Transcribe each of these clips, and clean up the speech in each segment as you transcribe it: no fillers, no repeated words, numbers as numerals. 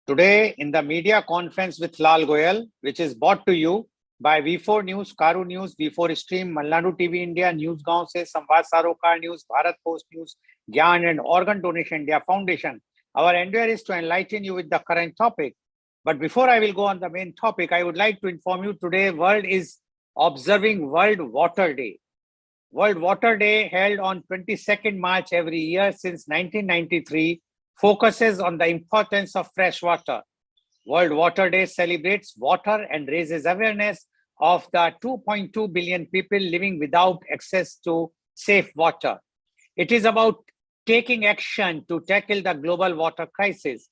Today, in the media conference with Lal Goyal, which is brought to you by V4 News, Karu News, V4 Stream, Malnadu TV India, Newsgaon se Samvad Sarokar News, Bharat Post News, Gyan and Organ Donation India Foundation. Our endeavor is to enlighten you with the current topic. But before I will go on the main topic, I would like to inform you today world is observing World Water Day. World Water Day, held on 22nd March every year since 1993, focuses on the importance of fresh water. World Water Day celebrates water and raises awareness of the 2.2 billion people living without access to safe water. It is about taking action to tackle the global water crisis.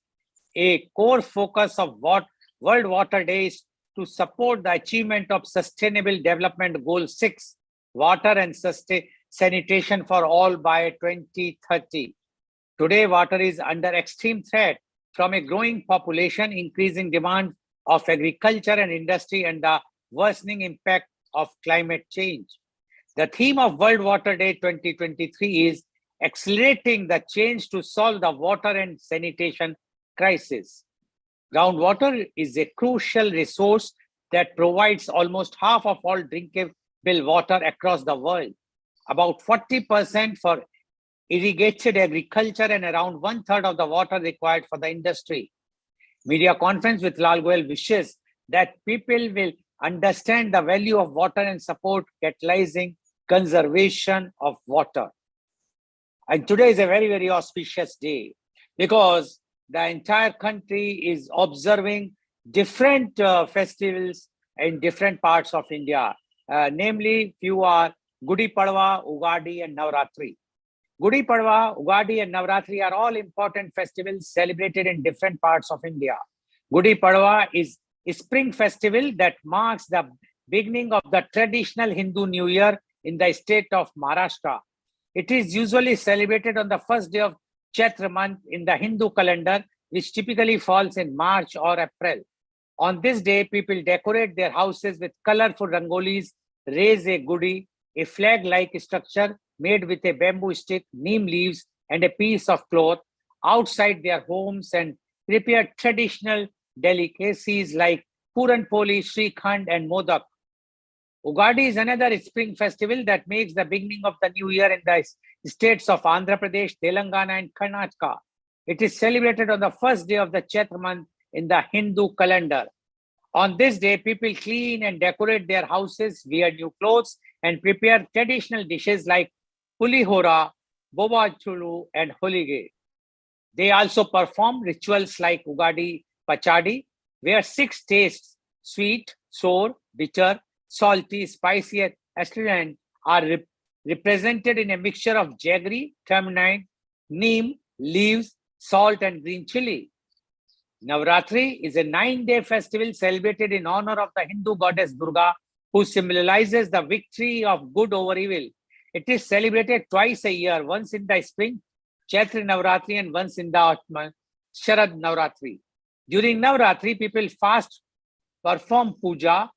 A core focus of World Water Day is to support the achievement of Sustainable Development Goal 6, water and sanitation for all by 2030. Today, water is under extreme threat from a growing population, increasing demand of agriculture and industry, and the worsening impact of climate change. The theme of World Water Day 2023 is accelerating the change to solve the water and sanitation crisis. Groundwater is a crucial resource that provides almost half of all drinkable water across the world, about 40% for irrigated agriculture and around 1/3 of the water required for the industry. Media conference with Lal Goyal wishes that people will understand the value of water and support catalyzing conservation of water. And today is a very, very auspicious day because the entire country is observing different festivals in different parts of India. Namely, few are Gudi Padwa, Ugadi, and Navratri. Gudi Padwa, Ugadi, and Navratri are all important festivals celebrated in different parts of India. Gudi Padwa is a spring festival that marks the beginning of the traditional Hindu New Year in the state of Maharashtra. It is usually celebrated on the first day of Chaitra month in the Hindu calendar, which typically falls in March or April. On this day, people decorate their houses with colorful rangolis, raise a gudi, a flag-like structure made with a bamboo stick, neem leaves, and a piece of cloth outside their homes, and prepare traditional delicacies like Puran Poli, Srikhand, and Modak. Ugadi is another spring festival that makes the beginning of the new year in the states of Andhra Pradesh, Telangana, and Karnataka. It is celebrated on the first day of the Chaitra month in the Hindu calendar. On this day, people clean and decorate their houses, wear new clothes, and prepare traditional dishes like pulihora, boba chulu, and holige. They also perform rituals like Ugadi Pachadi, where 6 tastes, sweet, sour, bitter, salty, spicy, and astringent, are represented in a mixture of jaggery, tamarind, neem, leaves, salt, and green chili. Navratri is a 9-day festival celebrated in honor of the Hindu goddess Durga, who symbolizes the victory of good over evil. It is celebrated twice a year, once in the spring, Chaitra Navratri, and once in the autumn, Sharad Navratri. During Navratri, people fast, perform puja,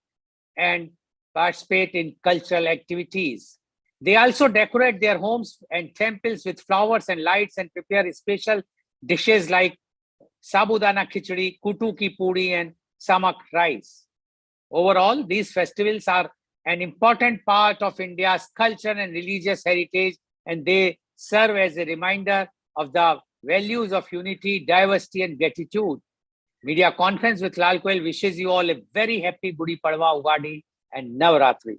and participate in cultural activities. They also decorate their homes and temples with flowers and lights and prepare special dishes like sabudana khichdi, kutu ki puri, and samak rice. Overall, these festivals are an important part of India's culture and religious heritage, and they serve as a reminder of the values of unity, diversity, and gratitude. Media conference with Lal Goyal wishes you all a very happy Gudi Padwa, Ugadi, and Navratri.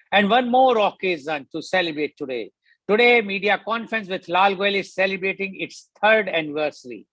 And one more occasion to celebrate today. Today, media conference with Lal Goyal is celebrating its 3rd anniversary.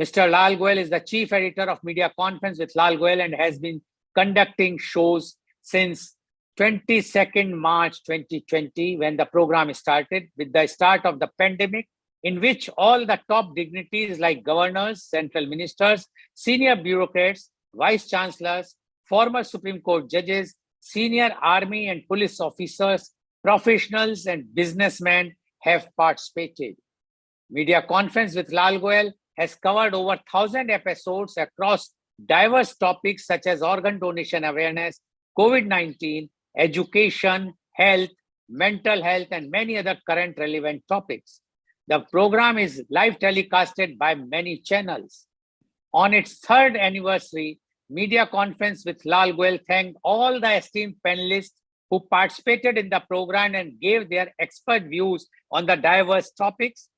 Mr. Lal Goyal is the chief editor of Media Conference with Lal Goyal and has been conducting shows since 22nd March 2020, when the program started with the start of the pandemic, in which all the top dignitaries like governors, central ministers, senior bureaucrats, vice chancellors, former Supreme Court judges, senior army and police officers, professionals, and businessmen have participated. Media Conference with Lal Goyal has covered over 1,000 episodes across diverse topics such as organ donation awareness, COVID-19, education, health, mental health, and many other current relevant topics. The program is live telecasted by many channels. On its third anniversary media conference with Lal Goyal thanked all the esteemed panelists who participated in the program and gave their expert views on the diverse topics.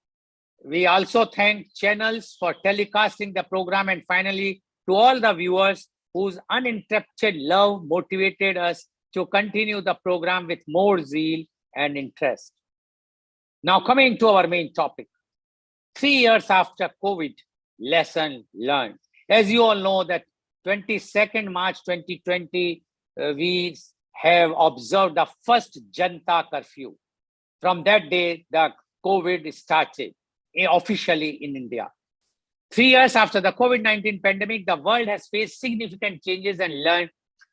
We also thank channels for telecasting the program, and finally to all the viewers whose uninterrupted love motivated us to continue the program with more zeal and interest. Now coming to our main topic, 3 years after COVID, lesson learned. As you all know that 22nd March 2020, we have observed the first Janta curfew. From that day, the COVID started officially in India. 3 years after the COVID-19 pandemic, the world has faced significant changes and learned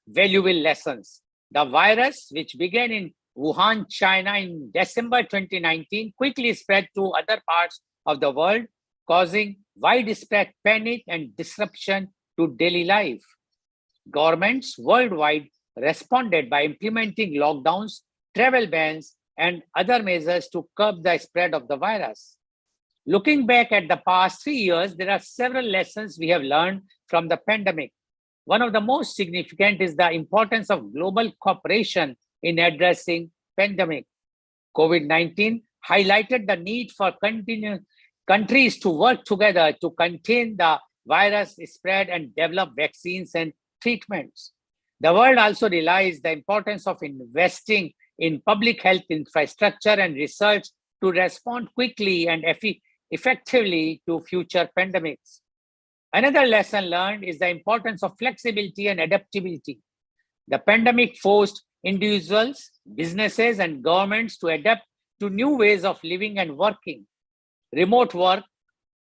valuable lessons. The virus, which began in Wuhan, China in December 2019, quickly spread to other parts of the world, causing widespread panic and disruption to daily life. Governments worldwide responded by implementing lockdowns, travel bans, and other measures to curb the spread of the virus. Looking back at the past 3 years, there are several lessons we have learned from the pandemic. One of the most significant is the importance of global cooperation in addressing pandemic. COVID-19 highlighted the need for countries to work together to contain the virus spread and develop vaccines and treatments. The world also realized the importance of investing in public health infrastructure and research to respond quickly and effectively to future pandemics. Another lesson learned is the importance of flexibility and adaptability. The pandemic forced individuals, businesses, and governments to adapt to new ways of living and working. Remote work,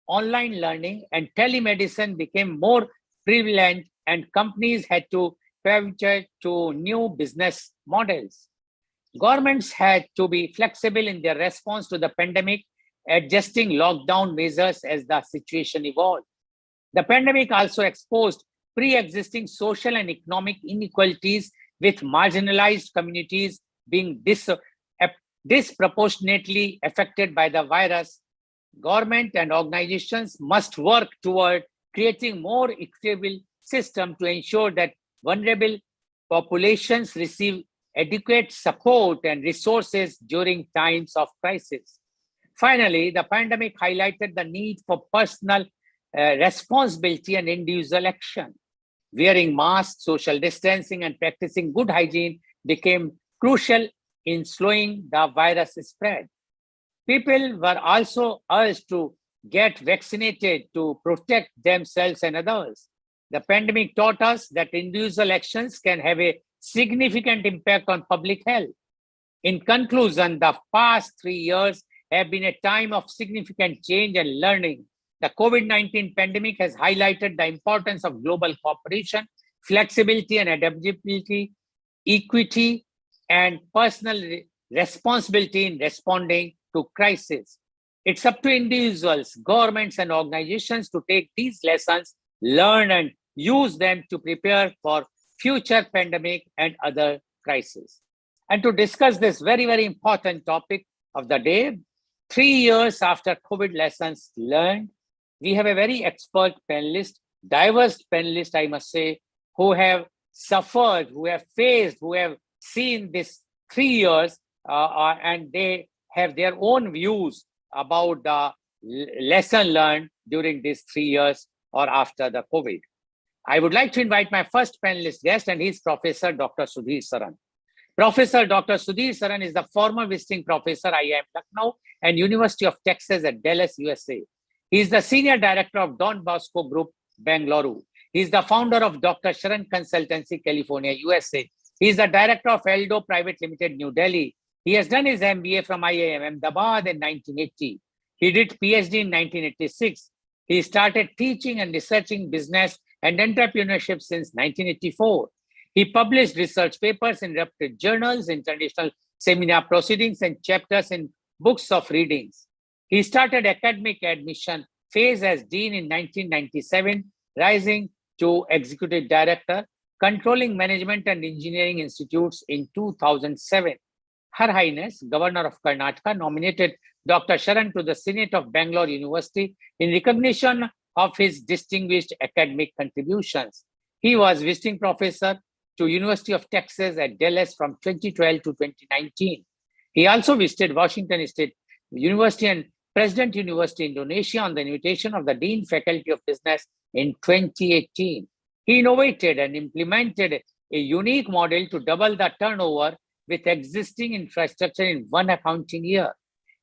online learning, and telemedicine became more prevalent, and companies had to pivot to new business models. Governments had to be flexible in their response to the pandemic, adjusting lockdown measures as the situation evolved. The pandemic also exposed pre-existing social and economic inequalities, with marginalized communities being disproportionately affected by the virus. Government and organizations must work toward creating more equitable system to ensure that vulnerable populations receive adequate support and resources during times of crisis. Finally, the pandemic highlighted the need for personal responsibility and individual action. Wearing masks, social distancing, and practicing good hygiene became crucial in slowing the virus spread. People were also urged to get vaccinated to protect themselves and others. The pandemic taught us that individual actions can have a significant impact on public health. In conclusion, the past 3 years have been a time of significant change and learning. The COVID-19 pandemic has highlighted the importance of global cooperation, flexibility and adaptability, equity, and personal responsibility in responding to crisis. It's up to individuals, governments, and organizations to take these lessons, learn, and use them to prepare for future pandemic and other crises. And to discuss this very, very important topic of the day, 3 years after COVID lessons learned, we have a very expert panelist, diverse panelist, I must say, who have suffered, who have faced, who have seen this 3 years, and they have their own views about the lesson learned during these 3 years or after the COVID. I would like to invite my first panelist guest, and he's Professor Dr. Sudhir Saran. Professor Dr. Sudhir Saran is the former visiting professor, IIM Lucknow and University of Texas at Dallas, USA. He is the Senior Director of Don Bosco Group, Bengaluru. He is the founder of Dr. Sharan Consultancy, California, USA. He is the Director of Eldo Private Limited, New Delhi. He has done his MBA from IIM Ahmedabad in 1980. He did PhD in 1986. He started teaching and researching business and entrepreneurship since 1984. He published research papers in reputed journals, international seminar proceedings, and chapters in books of readings. He started academic admission phase as dean in 1997, rising to executive director, controlling management and engineering institutes in 2007. Her Highness, Governor of Karnataka, nominated Dr. Sharan to the Senate of Bangalore University in recognition of his distinguished academic contributions. He was visiting professor to University of Texas at Dallas from 2012 to 2019. He also visited Washington State University and President University Indonesia on the invitation of the Dean Faculty of Business in 2018. He innovated and implemented a unique model to double the turnover with existing infrastructure in one accounting year.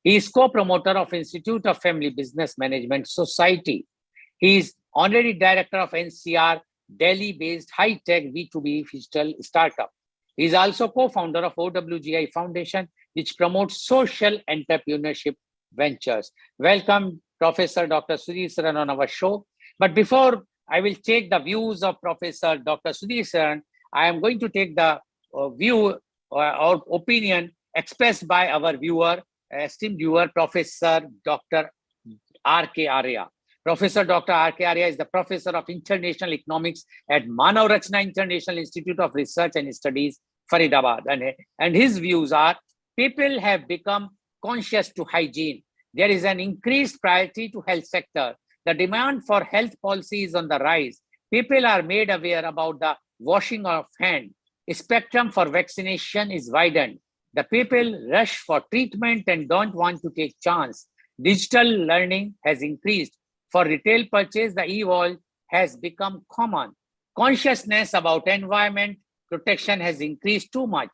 He is co-promoter of Institute of Family Business Management Society. He is honorary director of NCR, Delhi-based high-tech B2B digital startup. He is also co-founder of OWGI Foundation, which promotes social entrepreneurship ventures. Welcome, Professor Dr. Sudhir Saran on our show. But before I will take the views of Professor Dr. Sudhir Saran, I am going to take the view or opinion expressed by our viewer, esteemed viewer, Professor Dr. R.K. Arya. Professor Dr. R.K. Arya is the Professor of International Economics at Manav Rachna International Institute of Research and Studies, Faridabad. And his views are, people have become conscious to hygiene. There is an increased priority to health sector. The demand for health policy is on the rise. People are made aware about the washing of hands. Spectrum for vaccination is widened. The people rush for treatment and don't want to take chance. Digital learning has increased. For retail purchase, the e-wallet has become common. Consciousness about environment protection has increased too much.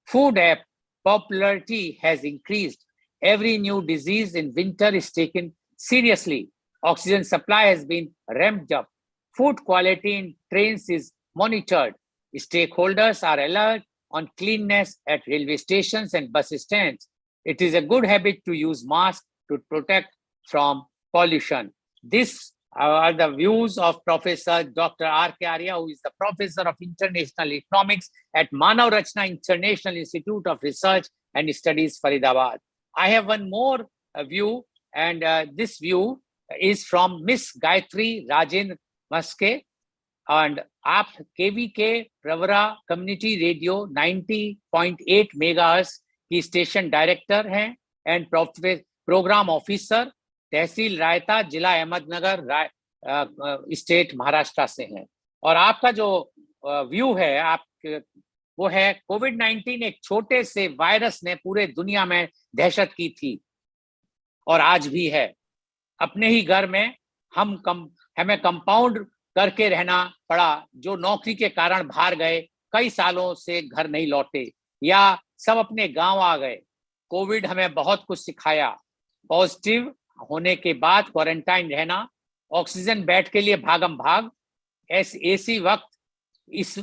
Food app popularity has increased. Every new disease in winter is taken seriously. Oxygen supply has been ramped up. Food quality in trains is monitored. Stakeholders are alert on cleanliness at railway stations and bus stands. It is a good habit to use masks to protect from pollution. These are the views of Professor Dr. R.K. Arya, who is the Professor of International Economics at Manav Rachna International Institute of Research and Studies, Faridabad. I have one more view, and this view is from Miss Gayatri Rajen Maske, and आप KVK Pravara community radio 90.8 megahertz की station director हैं and programme officer, तहसील रायता, जिला Ahmednagar, state Maharashtra से हैं. और आपका जो view है आप वो है, कोविड-19 एक छोटे से वायरस ने पूरे दुनिया में दहशत की थी और आज भी है. अपने ही घर में हमें कंपाउंड करके रहना पड़ा. जो नौकरी के कारण बाहर गए, कई सालों से घर नहीं लौटे, या सब अपने गांव आ गए. कोविड हमें बहुत कुछ सिखाया. पॉजिटिव होने के बाद क्वारंटाइन रहना, ऑक्सीजन बेड के लिए भागम भाग. ऐसी वक्त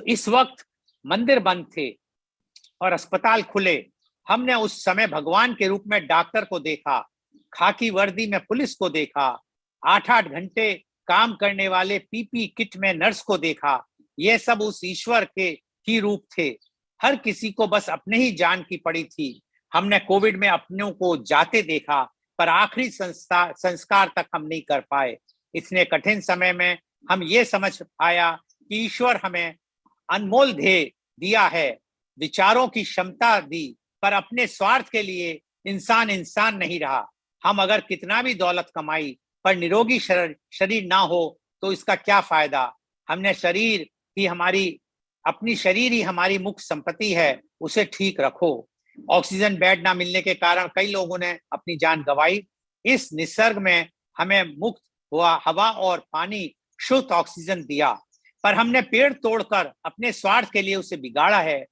इस वक्त मंदिर बंद थे और अस्पताल खुले. हमने उस समय भगवान के रूप में डॉक्टर को देखा, खाकी वर्दी में पुलिस को देखा, 8-8 घंटे काम करने वाले पीपी किट में नर्स को देखा. ये सब उस ईश्वर के ही रूप थे. हर किसी को बस अपने ही जान की पड़ी थी. हमने कोविड में अपनों को जाते देखा, पर आखिरी संस्कार तक हम नहीं कर पाए. इतने कठिन समय में हम ये समझ पाया कि ईश्वर हमें अनमोल ध्येय दिया है, विचारों की क्षमता दी, पर अपने स्वार्थ के लिए इंसान नहीं रहा. हम अगर कितना भी दौलत कमाई पर निरोगी शरीर ना हो तो इसका क्या फायदा. हमने अपनी शरीर ही हमारी मुख्य संपत्ति है, उसे ठीक रखो. ऑक्सीजन बेड ना मिलने के कारण कई लोगों ने अपनी जान गंवाई. इस निसर्ग में हमें मुक्त हुआ हवा और पानी शुद्ध ऑक्सीजन दिया, पर हमने पेड़ तोड़कर अपने स्वार्थ के लिए उसे बिगाड़ा है.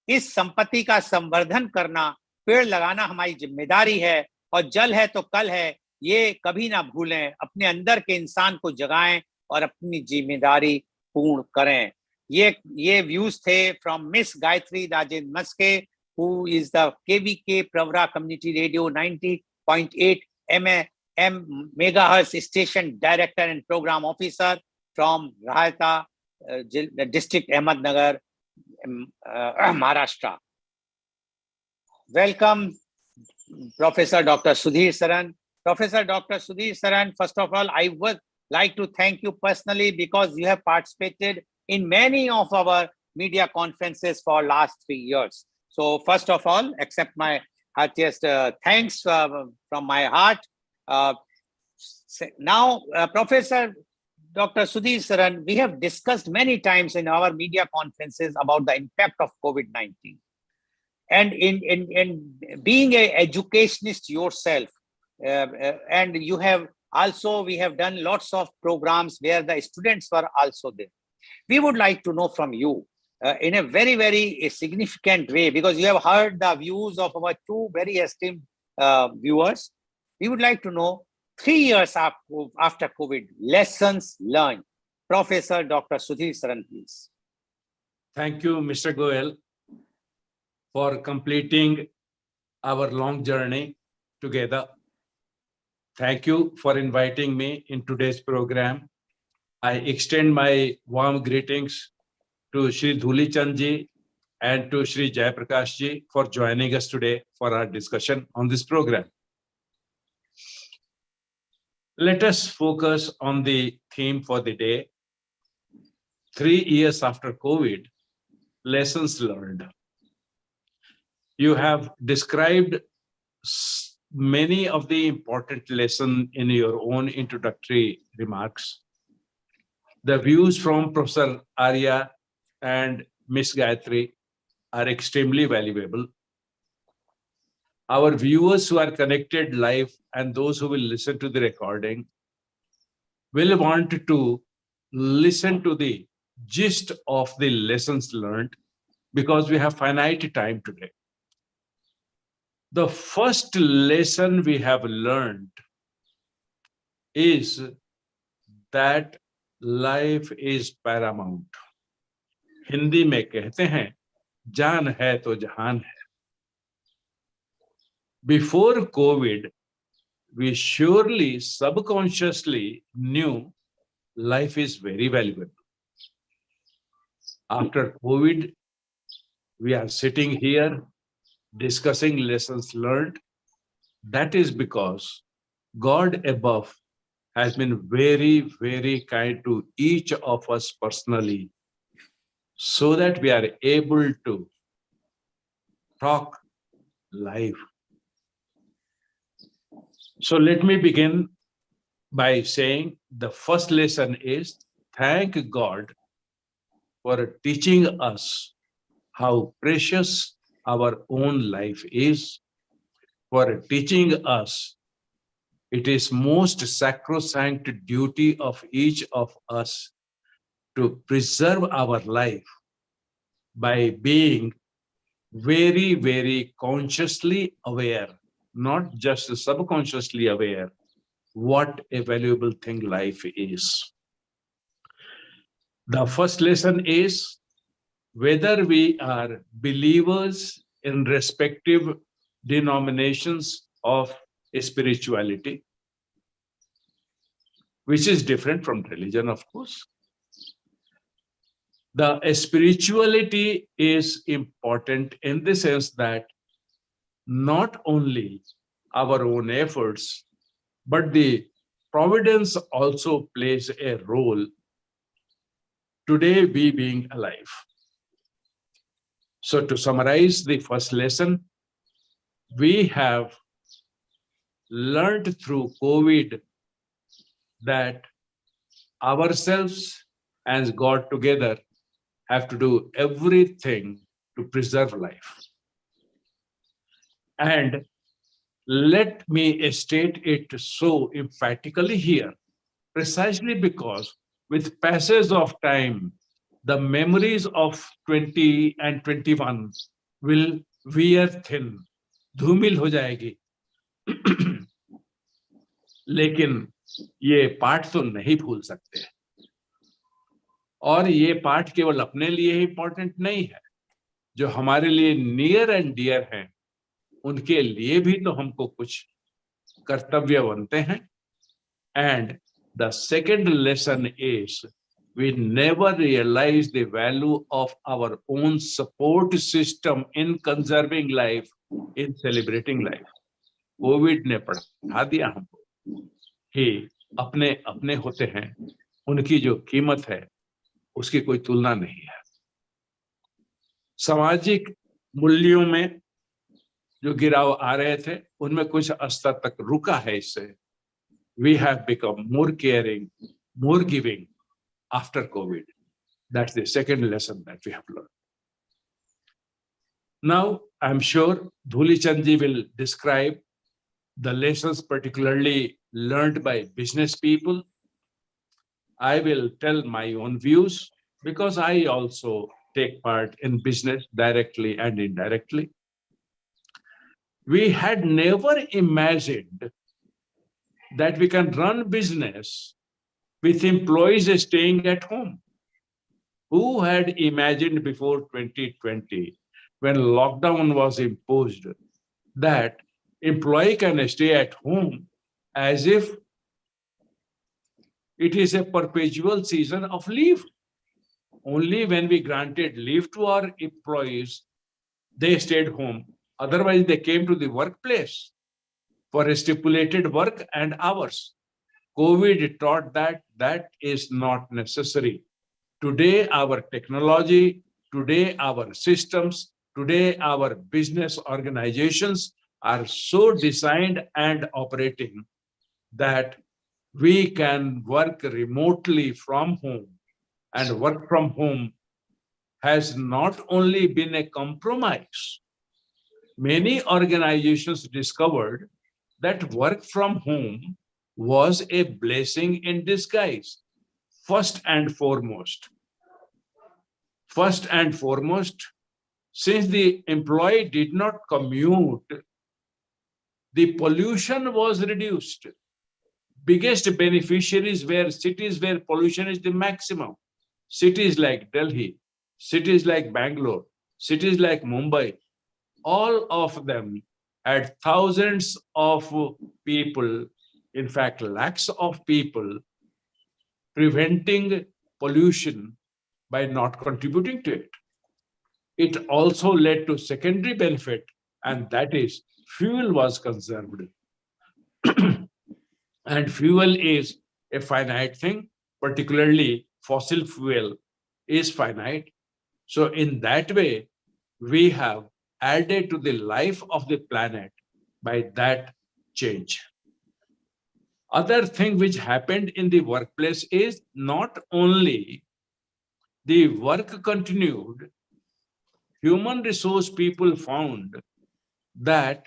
इस संपत्ति का संवर्धन करना, पेड़ लगाना हमारी जिम्मेदारी है. और जल है तो कल है, ये कभी ना भूलें. अपने अंदर के इंसान को जगाएं और अपनी जिम्मेदारी पूर्ण करें. ये व्यूज थे from miss Gayatri Rajen Maske, who is the KVK Pravara community radio 90.8 megahertz station director and programme officer from Rahata district Ahmednagar, Maharashtra. Welcome, Professor Dr. Sudhir Saran. Professor Dr. Sudhir Saran, first of all, I would like to thank you personally because you have participated in many of our media conferences for last 3 years. So first of all, accept my heartiest thanks from my heart. Now, Professor Dr. Sudhir Saran, we have discussed many times in our media conferences about the impact of COVID-19. And in being an educationist yourself, and you have also, we have done lots of programs where the students were also there. We would like to know from you in a very, very significant way, because you have heard the views of our two very esteemed viewers. We would like to know 3 years after COVID, lessons learned. Professor Dr. Sudhir Saran, please. Thank you, Mr. Goel, for completing our long journey together. Thank you for inviting me in today's program. I extend my warm greetings to Shri Dhuli Chand ji and to Shri Jayaprakash ji for joining us today for our discussion on this program. Let us focus on the theme for the day. 3 years after COVID, lessons learned. You have described many of the important lessons in your own introductory remarks. The views from Professor Arya and Ms. Gayatri are extremely valuable. Our viewers who are connected live and those who will listen to the recording will want to listen to the gist of the lessons learned, because we have finite time today. The first lesson we have learned is that life is paramount. Hindi में कहते हैं, जान है तो जहान है. Before COVID, we surely subconsciously knew life is very valuable. After COVID, we are sitting here discussing lessons learned. That is because God above has been very, very kind to each of us personally, so that we are able to talk live. So let me begin by saying the first lesson is thank God for teaching us how precious our own life is, for teaching us it is most sacrosanct duty of each of us to preserve our life by being very, very consciously aware, not just subconsciously aware, what a valuable thing life is. The first lesson is whether we are believers in respective denominations of spirituality, which is different from religion, of course. The spirituality is important in the sense that not only our own efforts, but the providence also plays a role today we being alive. So to summarize the first lesson, we have learned through COVID that ourselves and God together have to do everything to preserve life. And let me state it so emphatically here, precisely because with passage of time, the memories of 20 and 21 will wear thin, धूमिल हो जाएगी. लेकिन ये पाठ तो नहीं भूल सकते, और ये पाठ केवल अपने लिए ही इंपॉर्टेंट नहीं है, जो हमारे लिए नियर एंड डियर हैं उनके लिए भी तो हमको कुछ कर्तव्य बनते हैं. And the second lesson is we never realize the value of our own support system in conserving life, in celebrating life. Covid ने पढ़ा दिया हमको कि अपने अपने होते हैं, उनकी जो कीमत है उसकी कोई तुलना नहीं है. सामाजिक मूल्यों में जो गिराव आ रहे थे उनमें कुछ स्तर तक रुका है. इससे we have become more caring, more giving after COVID. That's the second lesson that we have learned. Now, I'm sure Dhuli Chandji will describe the lessons particularly learned by business people. I will tell my own views because I also take part in business directly and indirectly. We had never imagined that we can run business with employees staying at home. Who had imagined before 2020, when lockdown was imposed, that employee can stay at home as if it is a perpetual season of leave? Only when we granted leave to our employees, they stayed home. Otherwise, they came to the workplace for stipulated work and hours. COVID taught that that is not necessary. Today, our technology, today, our systems, today, our business organizations are so designed and operating that we can work remotely from home. And work from home has not only been a compromise. Many organizations discovered that work from home was a blessing in disguise. First and foremost, since the employee did not commute, the pollution was reduced. Biggest beneficiaries were cities where pollution is the maximum. Cities like Delhi, cities like Bangalore, cities like Mumbai, all of them had thousands of people, in fact, lakhs of people, preventing pollution by not contributing to it. It also led to secondary benefit, and that is fuel was conserved. And fuel is a finite thing, particularly fossil fuel is finite. So in that way, we have added to the life of the planet by that change. Other thing which happened in the workplace is not only the work continued, human resource people found that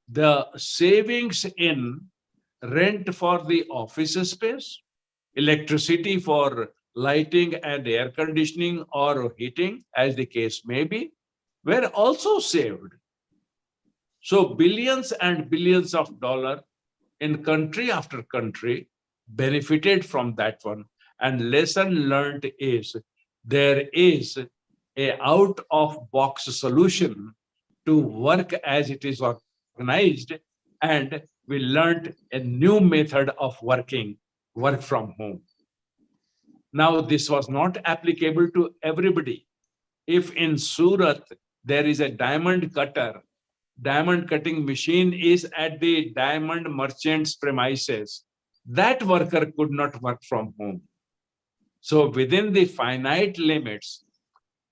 the savings in rent for the office space, electricity for lighting and air conditioning or heating, as the case may be, were also saved. So billions and billions of dollars in country after country benefited from that one. And lesson learned is there is a out of box solution to work as it is organized, and we learned a new method of working, work from home. Now, this was not applicable to everybody. If in Surat there is a diamond cutter, diamond cutting machine is at the diamond merchant's premises, that worker could not work from home. So within the finite limits,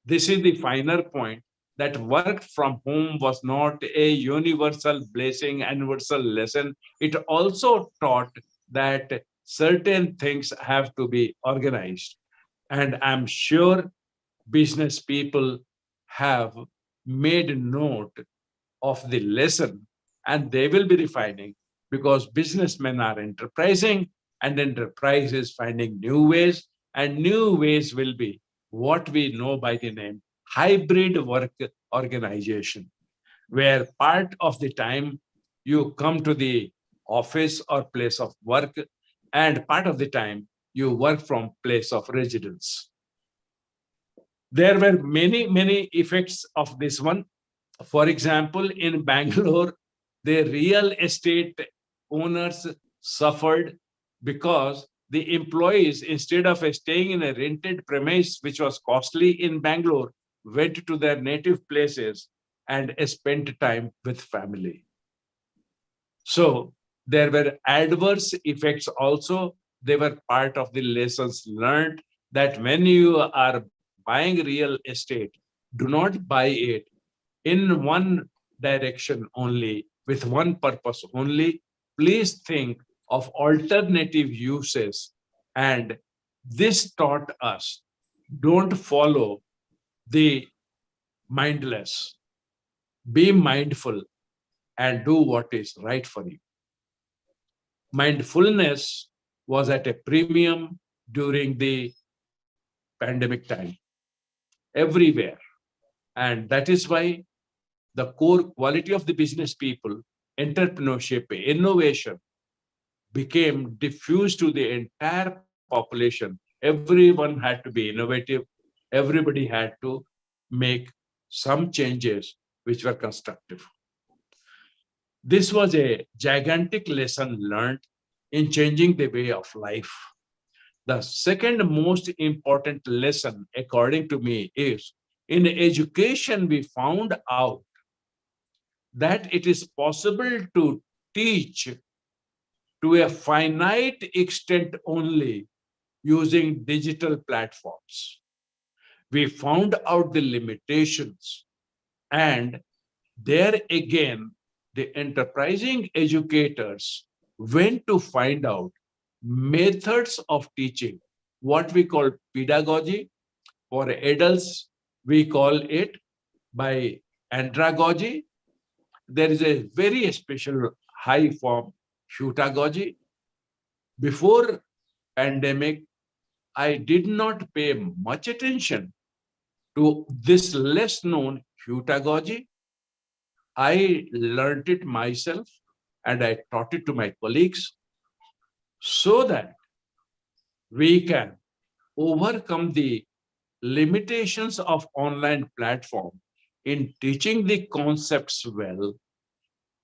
this is the finer point, that work from home was not a universal blessing, universal lesson. It also taught that certain things have to be organized. And I'm sure business people have made note of the lesson, and they will be refining, because businessmen are enterprising and enterprise is finding new ways, and new ways will be what we know by the name hybrid work organization, where part of the time you come to the office or place of work, and part of the time you work from place of residence. There were many, many effects of this one. For example, in Bangalore, the real estate owners suffered because the employees, instead of staying in a rented premise, which was costly in Bangalore, went to their native places and spent time with family. So there were adverse effects also. They were part of the lessons learned, that when you are buying real estate, do not buy it in one direction only, with one purpose only. Please think of alternative uses And this taught us, don't follow the mindless, be mindful and do what is right for you. Mindfulness was at a premium during the pandemic time, everywhere. And that is why the core quality of the business people, entrepreneurship, innovation, became diffused to the entire population. Everyone had to be innovative. Everybody had to make some changes which were constructive. This was a gigantic lesson learned in changing the way of life. The second most important lesson, according to me, is in education, we found out that it is possible to teach to a finite extent only using digital platforms. We found out the limitations, and there again, the enterprising educators went to find out methods of teaching, what we call pedagogy. For adults, we call it by andragogy. There is a very special high form, heutagogy. Before pandemic, I did not pay much attention to this less known heutagogy. I learned it myself and I taught it to my colleagues so that we can overcome the limitations of online platform in teaching the concepts well,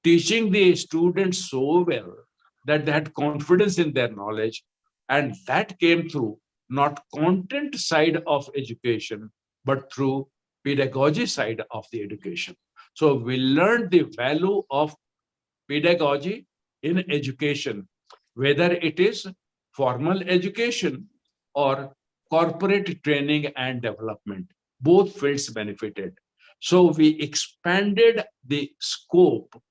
teaching the students so well that they had confidence in their knowledge, and that came through not content side of education but through pedagogy side of the education. So we learned the value of pedagogy in education, whether it is formal education or corporate training and development. Both fields benefited. So we expanded the scope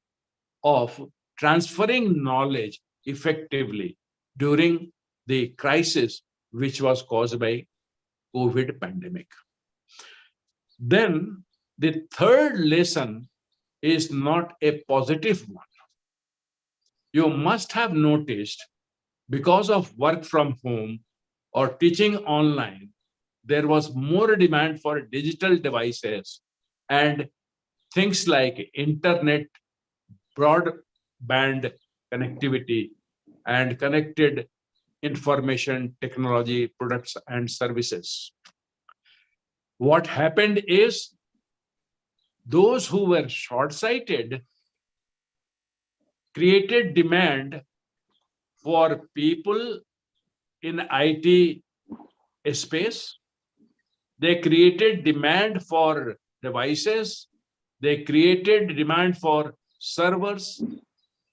of transferring knowledge effectively during the crisis which was caused by COVID pandemic. Then the third lesson is not a positive one. You must have noticed, because of work from home or teaching online, there was more demand for digital devices and things like internet, broadband connectivity, and connected information technology products and services. What happened is those who were short-sighted created demand for people in IT space. They created demand for devices. They created demand for servers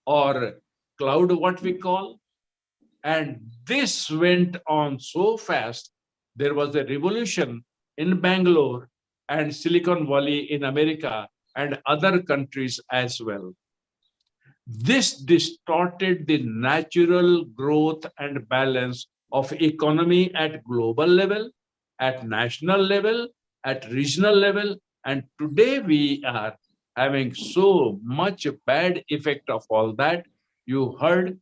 or cloud, what we call. And this went on so fast. There was a revolution in Bangalore and Silicon Valley in America and other countries as well. This distorted the natural growth and balance of economy at global level, at national level, at regional level. And today we are having so much bad effect of all that. You heard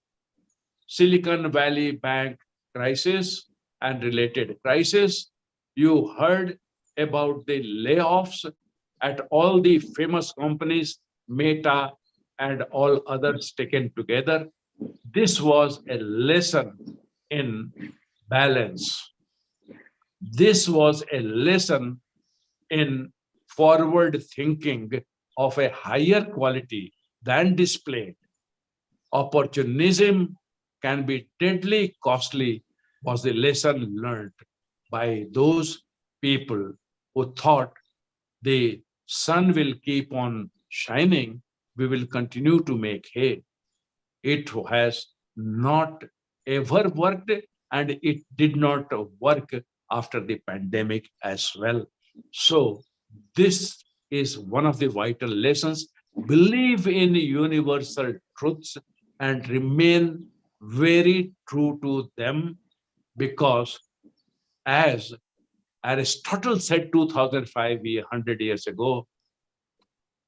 Silicon Valley Bank crisis and related crisis. You heard about the layoffs at all the famous companies, Meta and all others taken together. This was a lesson in balance. This was a lesson in forward thinking of a higher quality than displayed. Opportunism can be deadly costly, was the lesson learned by those people who thought the sun will keep on shining, we will continue to make hay. It has not ever worked, and it did not work after the pandemic as well. So this is one of the vital lessons. Believe in universal truths and remain very true to them. because as Aristotle said 100 years ago,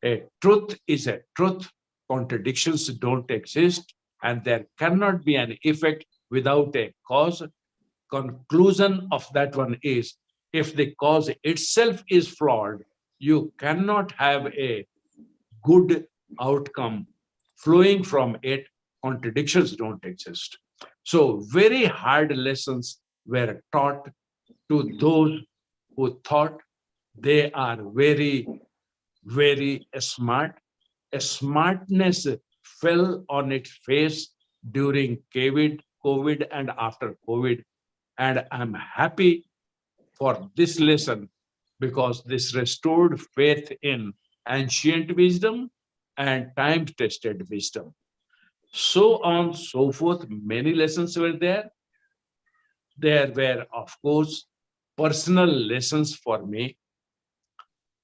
a truth is a truth, contradictions don't exist, and there cannot be an effect without a cause. Conclusion of that one is, if the cause itself is flawed, you cannot have a good outcome flowing from it. Contradictions don't exist. So very hard lessons were taught to those who thought they are very, very smart. A smartness fell on its face during COVID and after COVID. And I'm happy for this lesson because this restored faith in ancient wisdom and time-tested wisdom. So on, so forth, many lessons were there. There were, of course, personal lessons for me.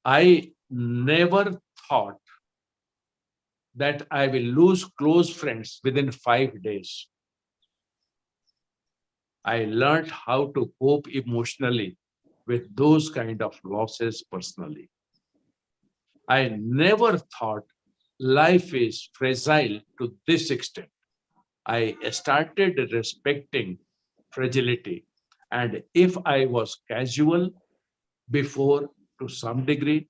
I never thought that I will lose close friends within 5 days. I learned how to cope emotionally with those kind of losses personally. I never thought life is fragile to this extent. I started respecting fragility. And if I was casual before to some degree,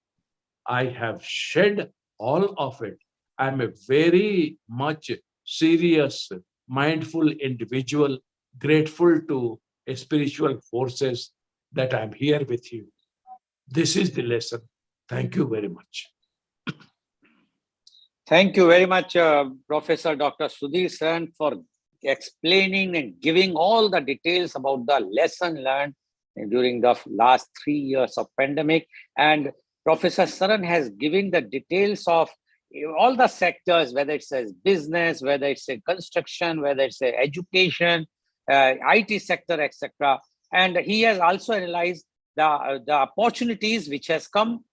I have shed all of it. I'm a very much serious, mindful individual, grateful to spiritual forces that I'm here with you. This is the lesson. Thank you very much. Thank you very much, Professor Dr. Sudhir Saran, for explaining and giving all the details about the lesson learned during the last 3 years of pandemic. And Professor Saran has given the details of all the sectors, whether it's a business, whether it's a construction, whether it's a education, IT sector, etc. And he has also analyzed the opportunities which has come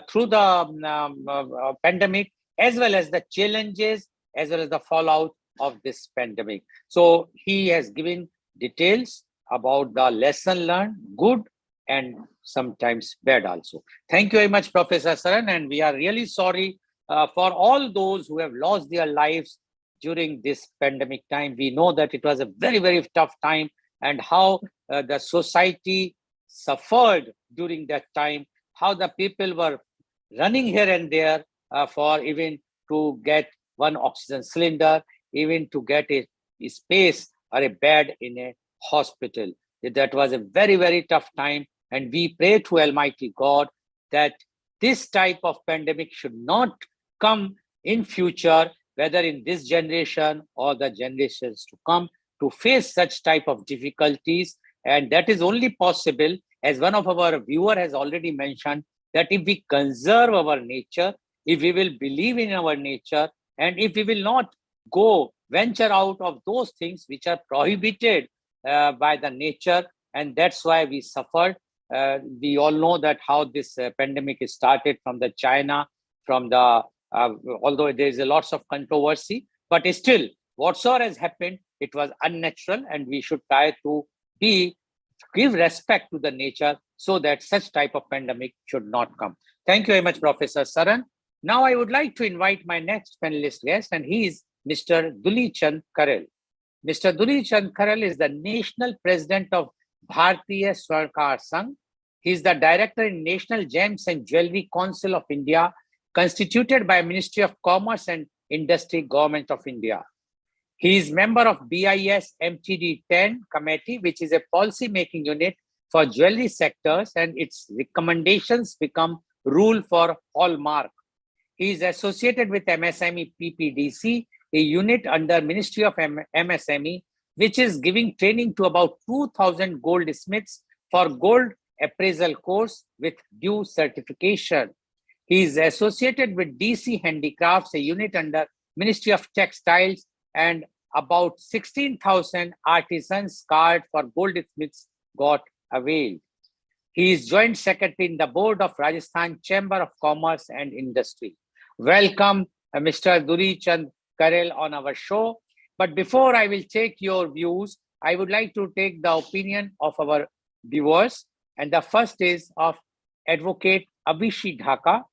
through the pandemic, as well as the challenges, as well as the fallout of this pandemic. So he has given details about the lesson learned, good and sometimes bad also. Thank you very much, Professor Saran, and we are really sorry for all those who have lost their lives during this pandemic time. We know that it was a very, very tough time, and how the society suffered during that time, how the people were running here and there for even to get one oxygen cylinder, even to get a space or a bed in a hospital. That was a very, very tough time. And we pray to Almighty God that this type of pandemic should not come in future, whether in this generation or the generations to come, to face such type of difficulties. And that is only possible, as one of our viewer has already mentioned, that if we conserve our nature, if we will believe in our nature, and if we will not venture out of those things which are prohibited by the nature, and that's why we suffered. We all know that how this pandemic started from the China, from the although there is a lots of controversy, but still, whatsoever has happened, it was unnatural, and we should try to give respect to the nature so that such type of pandemic should not come. Thank you very much, Professor Saran. Now I would like to invite my next panelist guest, and he is Mr. Duli Chand Karel. Mr. Duli Chand Karel is the National President of Bharatiya Swarnkar Sangh. He is the Director in National Gems and Jewelry Council of India, constituted by Ministry of Commerce and Industry, Government of India. He is member of BIS MTD 10 committee, which is a policy-making unit for jewelry sectors, and its recommendations become rule for hallmark. He is associated with MSME PPDC, a unit under Ministry of MSME, which is giving training to about 2,000 goldsmiths for gold appraisal course with due certification. He is associated with DC Handicrafts, a unit under Ministry of Textiles, and about 16,000 artisans card for goldsmiths got availed. He is Joint Secretary in the Board of Rajasthan Chamber of Commerce and Industry. Welcome, Mr. Duli Chand Karel on our show. But before I will take your views, I would like to take the opinion of our viewers. And the first is of Advocate Avishi Dhaka.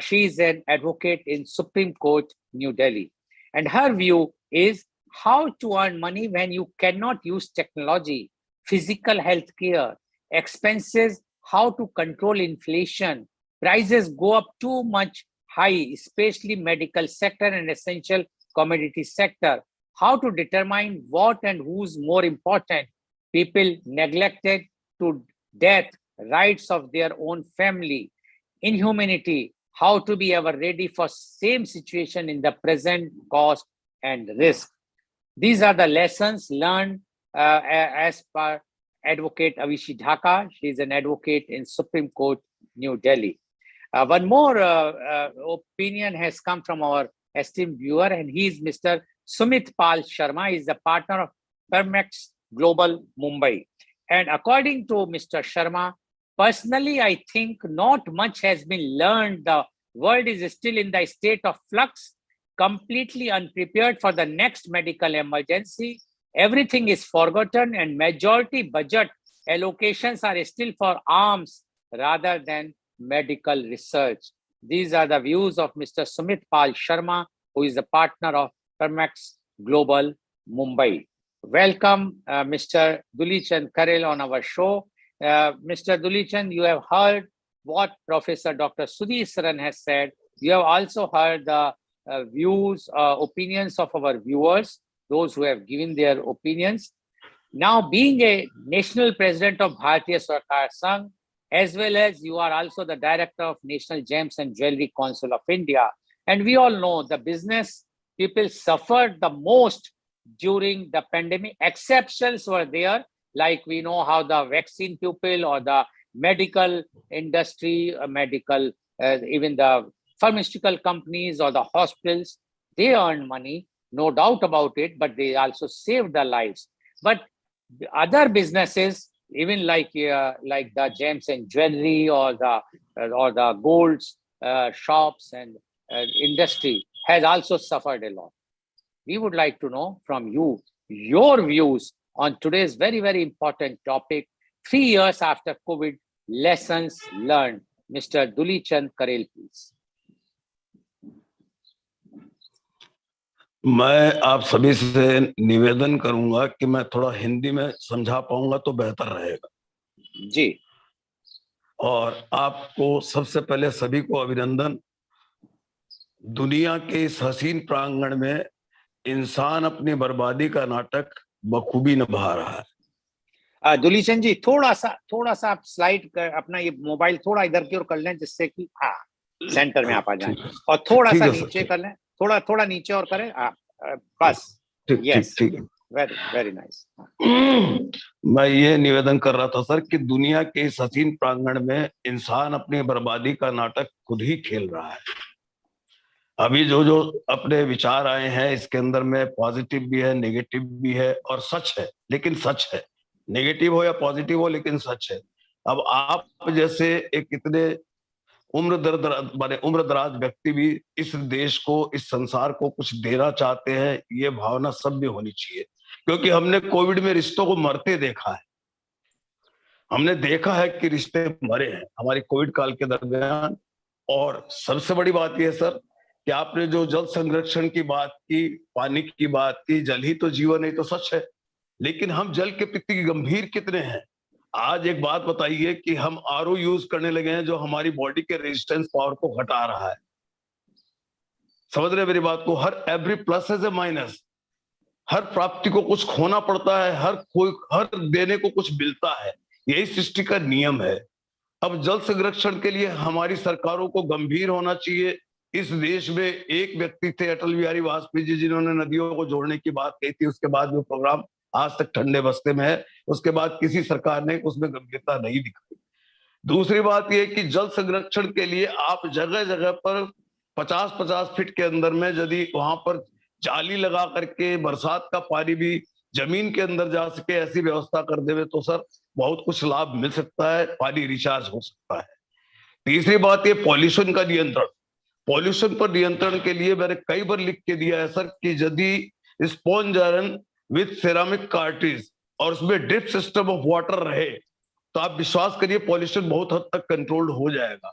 She is an advocate in Supreme Court, New Delhi. And her view is how to earn money when you cannot use technology, physical health care, expenses, how to control inflation, prices go up too much high, especially medical sector and essential commodity sector. How to determine what and who's more important. People neglected to death, rights of their own family, inhumanity, how to be ever ready for same situation in the present, cost and risk. These are the lessons learned as per Advocate Avishi Dhaka. She is an advocate in Supreme Court, New Delhi. One more opinion has come from our esteemed viewer, and he is Mr. Sumit Pal Sharma. He is the partner of Permex Global, Mumbai. And according to Mr. Sharma, personally, I think not much has been learned. The world is still in the state of flux, completely unprepared for the next medical emergency. Everything is forgotten, and majority budget allocations are still for arms rather than medical research. These are the views of Mr. Sumit Pal Sharma, who is a partner of Permex Global, Mumbai. Welcome, Mr. Dulichand Karel on our show. Mr. Dulichand, you have heard what Professor Dr. Sudhir Saran has said. You have also heard the views, opinions of our viewers, those who have given their opinions. Now, being a national president of Bharatiya Swarkar Sangh, as well as you are also the director of National Gems and Jewelry Council of India. And we all know the business people suffered the most during the pandemic. Exceptions were there, like we know how the vaccine people or the medical industry, even the pharmaceutical companies or the hospitals, they earned money, no doubt about it, but they also saved their lives. But other businesses, even like the gems and jewelry or the golds shops and industry has also suffered a lot. We would like to know from you your views on today's very, very important topic, 3 years after COVID, lessons learned. Mr. Dulichand Karel, please. मैं आप सभी से निवेदन करूंगा कि मैं थोड़ा हिंदी में समझा पाऊंगा तो बेहतर रहेगा जी। और आपको सबसे पहले सभी को अभिनंदन। दुनिया के इस हसीन प्रांगण में इंसान अपनी बर्बादी का नाटक बखूबी निभा रहा है। दुलीचंद जी, थोड़ा सा आप स्लाइड कर अपना ये मोबाइल थोड़ा इधर की ओर कर लें, जिससे कि सेंटर में आप आ जाएं, और थोड़ा सा नीचे कर लें, थोड़ा नीचे और करें, बस। ठीक। Very nice. मैं ये निवेदन कर रहा था सर कि दुनिया के इस हसीन प्रांगण में इंसान अपनी बर्बादी का नाटक खुद ही खेल रहा है। अभी जो अपने विचार आए हैं, इसके अंदर में पॉजिटिव भी है, नेगेटिव भी है, और सच है, लेकिन सच है। नेगेटिव हो या पॉजिटिव हो, लेकिन सच है। अब आप जैसे एक इतने उम्र दराज व्यक्ति भी इस देश को, इस संसार को कुछ देना चाहते हैं, ये भावना सब में होनी चाहिए, क्योंकि हमने कोविड में रिश्तों को मरते देखा है। हमने देखा है कि रिश्ते मरे हैं हमारी कोविड काल के दरमियान। और सबसे बड़ी बात यह है सर कि आपने जो जल संरक्षण की बात की, पानी की बात की, जल ही तो जीवन है, तो सच है, लेकिन हम जल के प्रति गंभीर कितने हैं? आज एक बात बताइए कि हम आरओ यूज करने लगे हैं, जो हमारी बॉडी के रेजिस्टेंस पावर को घटा रहा है। समझ रहे मेरी बात को? हर every plus is a minus. हर प्राप्ति को कुछ खोना पड़ता है, हर देने को कुछ मिलता है। यही सृष्टि का नियम है। अब जल संरक्षण के लिए हमारी सरकारों को गंभीर होना चाहिए। इस देश में एक व्यक्ति थे, अटल बिहारी वाजपेयी जी, जिन्होंने नदियों को जोड़ने की बात कही थी। उसके बाद वो प्रोग्राम आज तक ठंडे बस्ते में है। उसके बाद किसी सरकार ने उसमें गंभीरता नहीं दिखाई। दूसरी बात यह कि जल संरक्षण के लिए आप जगह जगह पर 50-50 फीट के अंदर में यदि वहां पर जाली लगा करके बरसात का पानी भी जमीन के अंदर जा सके, ऐसी व्यवस्था कर देवे तो सर बहुत कुछ लाभ मिल सकता है, पानी रिचार्ज हो सकता है। तीसरी बात ये पॉल्यूशन का नियंत्रण। पॉल्यूशन पर नियंत्रण के लिए मैंने कई बार लिख के दिया है सर कि यदि sponge iron with ceramic cartridge और उसमें ड्रिप सिस्टम ऑफ वाटर रहे, तो आप विश्वास करिए पॉल्यूशन बहुत हद तक कंट्रोल्ड हो जाएगा।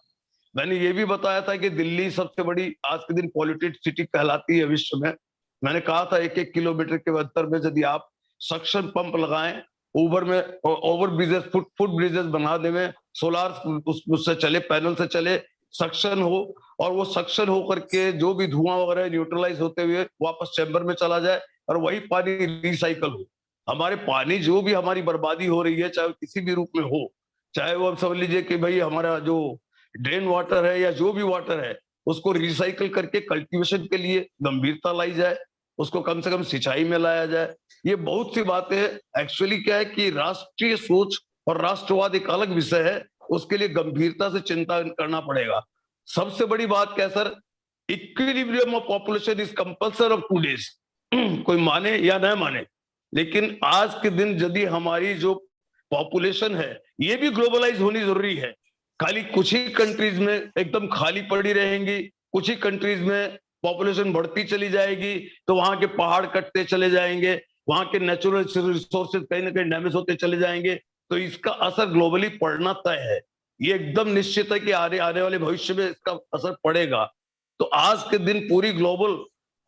मैंने ये भी बताया था कि दिल्ली सबसे बड़ी आज के दिन पॉल्यूटेड सिटी कहलाती है विश्व में। मैंने कहा था 1-1 किलोमीटर के अंतर में यदि आप सक्शन पंप लगाएं, ओवर में ओवर ब्रिजेस फुट ब्रिजेस बना दें, सोलार उससे चले, पैनल से चले, सक्शन हो, और वो सक्शन हो करके जो भी धुआं वगैरह न्यूट्रलाइज होते हुए वापस चैम्बर में चला जाए और वही पानी रिसाइकल हो। हमारे पानी जो भी हमारी बर्बादी हो रही है, चाहे किसी भी रूप में हो, चाहे वो आप समझ लीजिए कि भाई हमारा जो ड्रेन वाटर है या जो भी वाटर है, उसको रिसाइकल करके कल्टीवेशन के लिए गंभीरता लाई जाए, उसको कम से कम सिंचाई में लाया जाए। ये बहुत सी बातें एक्चुअली क्या है कि राष्ट्रीय सोच और राष्ट्रवाद एक अलग विषय है, उसके लिए गंभीरता से चिंता करना पड़ेगा। सबसे बड़ी बात क्या है sir, equilibrium of population is compulsory of 2 days। कोई माने या न माने, लेकिन आज के दिन यदि हमारी जो पॉपुलेशन है ये भी ग्लोबलाइज होनी जरूरी है। खाली कुछ ही कंट्रीज में एकदम खाली पड़ी रहेंगी, कुछ ही कंट्रीज में पॉपुलेशन बढ़ती चली जाएगी, तो वहां के पहाड़ कटते चले जाएंगे, वहां के नेचुरल रिसोर्सेज कहीं ना कहीं डैमेज होते चले जाएंगे, तो इसका असर ग्लोबली पड़ना तय है। ये एकदम निश्चित है कि आने वाले भविष्य में इसका असर पड़ेगा। तो आज के दिन पूरी ग्लोबल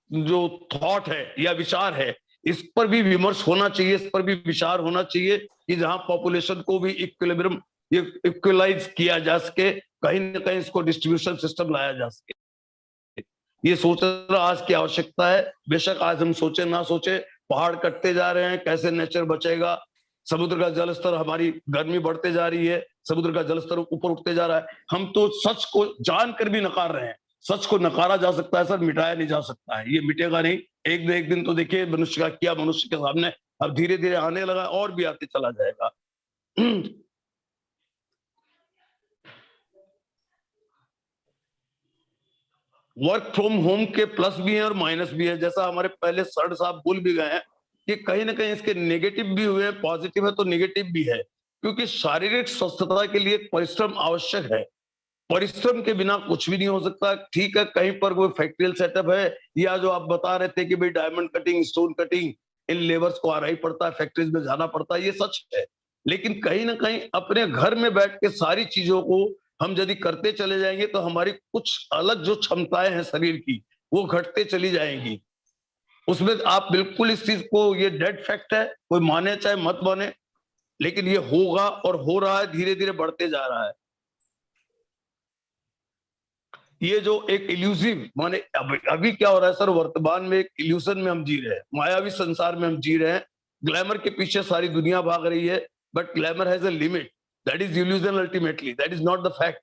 जो थॉट है या विचार है, इस पर भी विमर्श होना चाहिए, इस पर भी विचार होना चाहिए कि जहां पॉपुलेशन को भी इक्विलिब्रियम इक्वलाइज किया जा सके, कहीं ना कहीं इसको डिस्ट्रीब्यूशन सिस्टम लाया जा सके। ये सोचना आज की आवश्यकता है। बेशक आज हम सोचे ना सोचे, पहाड़ कटते जा रहे हैं, कैसे नेचर बचेगा, समुद्र का जलस्तर, हमारी गर्मी बढ़ते जा रही है, समुद्र का जलस्तर ऊपर उठते जा रहा है, हम तो सच को जानकर भी नकार रहे हैं। सच को नकारा जा सकता है सर, मिटाया नहीं जा सकता है, ये मिटेगा नहीं। एक न एक दिन तो देखिए मनुष्य का किया मनुष्य के सामने अब धीरे धीरे आने लगा और भी आते चला जाएगा। वर्क फ्रॉम होम के प्लस भी हैं और माइनस भी है, जैसा हमारे पहले सर साहब बोल भी गए हैं कि कहीं ना कहीं इसके नेगेटिव भी हुए, पॉजिटिव है तो नेगेटिव भी है, क्योंकि शारीरिक स्वस्थता के लिए परिश्रम आवश्यक है। परिश्रम के बिना कुछ भी नहीं हो सकता। ठीक है, कहीं पर कोई फैक्ट्रियल सेटअप है, या जो आप बता रहे थे कि भाई डायमंड कटिंग, स्टोन कटिंग, इन लेबर्स को आना ही पड़ता है, फैक्ट्रीज में जाना पड़ता है, ये सच है। लेकिन कहीं ना कहीं अपने घर में बैठ के सारी चीजों को हम यदि करते चले जाएंगे तो हमारी कुछ अलग जो क्षमताएं हैं शरीर की, वो घटते चली जाएंगी। उसमें आप बिल्कुल इस चीज को, ये डेड फैक्ट है, कोई माने चाहे मत माने, लेकिन ये होगा और हो रहा है, धीरे धीरे बढ़ते जा रहा है। ये जो एक इल्यूसिव माने अभी क्या हो रहा है सर, वर्तमान में एक इल्यूशन में हम जी रहे हैं, मायावी संसार में हम जी रहे हैं। ग्लैमर के पीछे सारी दुनिया भाग रही है, but glamour has a limit, that is illusion ultimately, that is not the fact.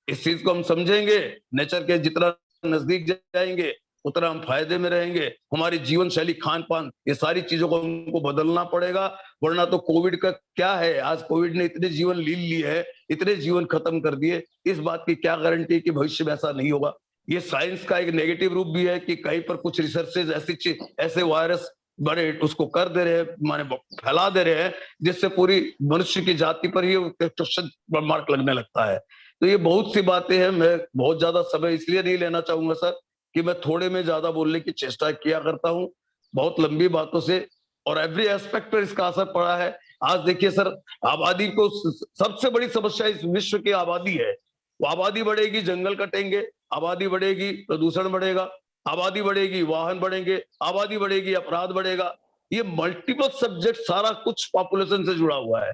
इस चीज को हम समझेंगे, नेचर के जितना नजदीक जाएंगे उतना हम फायदे में रहेंगे। हमारी जीवन शैली, खान पान, ये सारी चीजों को हमको बदलना पड़ेगा, वरना तो कोविड का क्या है, आज कोविड ने इतने जीवन लील लिए है, इतने जीवन खत्म कर दिए, इस बात की क्या गारंटी कि भविष्य में ऐसा नहीं होगा। ये साइंस का एक नेगेटिव रूप भी है कि कहीं पर कुछ रिसर्चेज ऐसे वायरस बड़े उसको कर दे रहे हैं, माने फैला दे रहे हैं, जिससे पूरी मनुष्य की जाति पर ही क्वेश्चन मार्क लगने लगता है। तो ये बहुत सी बातें हैं, मैं बहुत ज्यादा समय इसलिए नहीं लेना चाहूंगा सर कि मैं थोड़े में ज्यादा बोलने की चेष्टा किया करता हूं, बहुत लंबी बातों से, और एवरी एस्पेक्ट पर इसका असर पड़ा है। आज देखिए सर, आबादी को, सबसे बड़ी समस्या इस विश्व की आबादी है। वो आबादी बढ़ेगी, जंगल कटेंगे, आबादी बढ़ेगी, प्रदूषण बढ़ेगा, आबादी बढ़ेगी, वाहन बढ़ेंगे, आबादी बढ़ेगी, अपराध बढ़ेगा। ये मल्टीपल सब्जेक्ट, सारा कुछ पॉपुलेशन से जुड़ा हुआ है।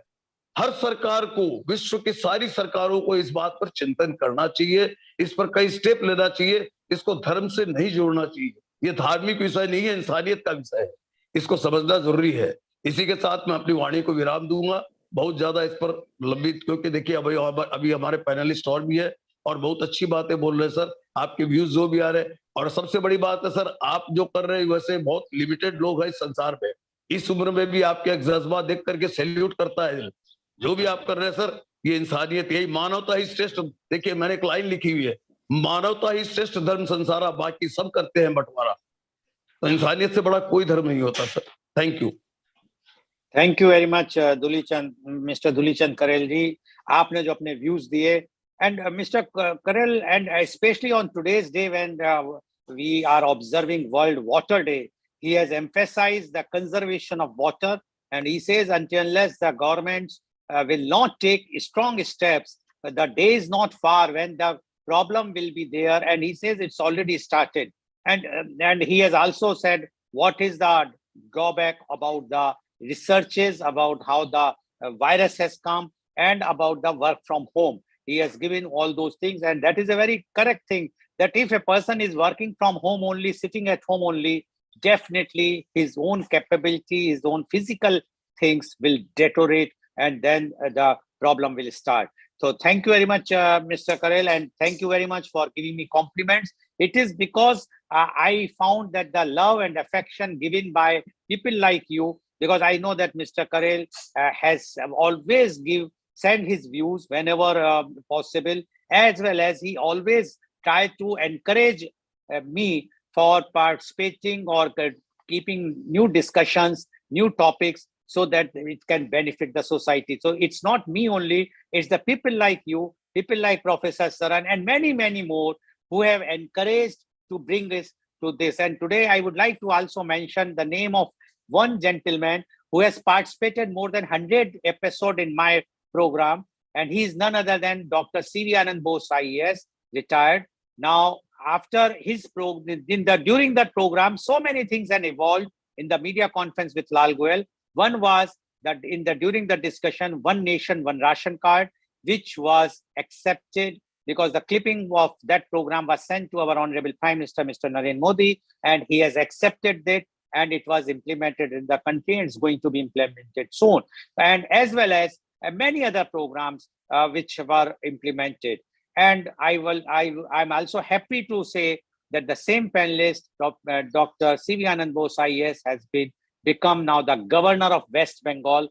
हर सरकार को, विश्व की सारी सरकारों को इस बात पर चिंतन करना चाहिए, इस पर कई स्टेप लेना चाहिए। इसको धर्म से नहीं जोड़ना चाहिए, ये धार्मिक विषय नहीं है, इंसानियत का विषय है, इसको समझना जरूरी है। इसी के साथ मैं अपनी वाणी को विराम दूंगा, बहुत ज्यादा इस पर लंबी, क्योंकि देखिए अभी हमारे पैनलिस्ट और भी है और बहुत अच्छी बातें बोल रहे हैं सर, आपके व्यूज जो भी आ रहे हैं। और सबसे बड़ी बात है सर, आप जो कर रहे हैं वैसे बहुत लिमिटेड लोग हैं इस संसार में, इस उम्र में भी आपके एक जज्बा देख करके सैल्यूट करता है दिल। जो भी आप कर रहे हैं सर, ये इंसानियत, यही मानवता ही श्रेष्ठ। देखिए मैंने एक लाइन लिखी हुई है, मानवता ही श्रेष्ठ धर्म संसारा, बाकी सब करते हैं बंटवारा। तो इंसानियत से बड़ा कोई धर्म नहीं होता sir. Thank you. Thank you very much Dulichand, mister Dulichand Karel ji, आपने जो अपने व्यूज दिए, and mister Karel, and specially on today's day when we are observing world water day, he has emphasized the conservation of water, and he says unless the governments will not take strong steps, the day is not far when the problem will be there, and he says it's already started. And he has also said what is the drawback about the researches about how the virus has come and about the work from home. He has given all those things, and that is a very correct thing, that if a person is working from home only, sitting at home only, definitely his own capability, his own physical things will deteriorate, and then the problem will start. So thank you very much, Mr. Karel, and thank you very much for giving me compliments. It is because I found that the love and affection given by people like you, because I know that Mr. Karel has always send his views whenever possible, as well as he always tried to encourage me for participating or keeping new discussions, new topics, so that it can benefit the society. So it's not me only, it's the people like you, people like Professor Saran, and many, many more who have encouraged to bring this to this. And today I would like to also mention the name of one gentleman who has participated more than 100 episodes in my program, and he is none other than Dr. C.V. Anand Bose, IAS, retired. Now, after his program, during that program, so many things have evolved in the media conference with Lal Goyal. One was that during the discussion, One Nation, One Ration Card, which was accepted because the clipping of that program was sent to our Honorable Prime Minister, Mr. Narendra Modi, and he has accepted that, and it was implemented in the country, and it's going to be implemented soon. And as well as many other programs which were implemented. And I'm also happy to say that the same panelist, Dr. C.V. Anand Bose, IAS, has become now the governor of West Bengal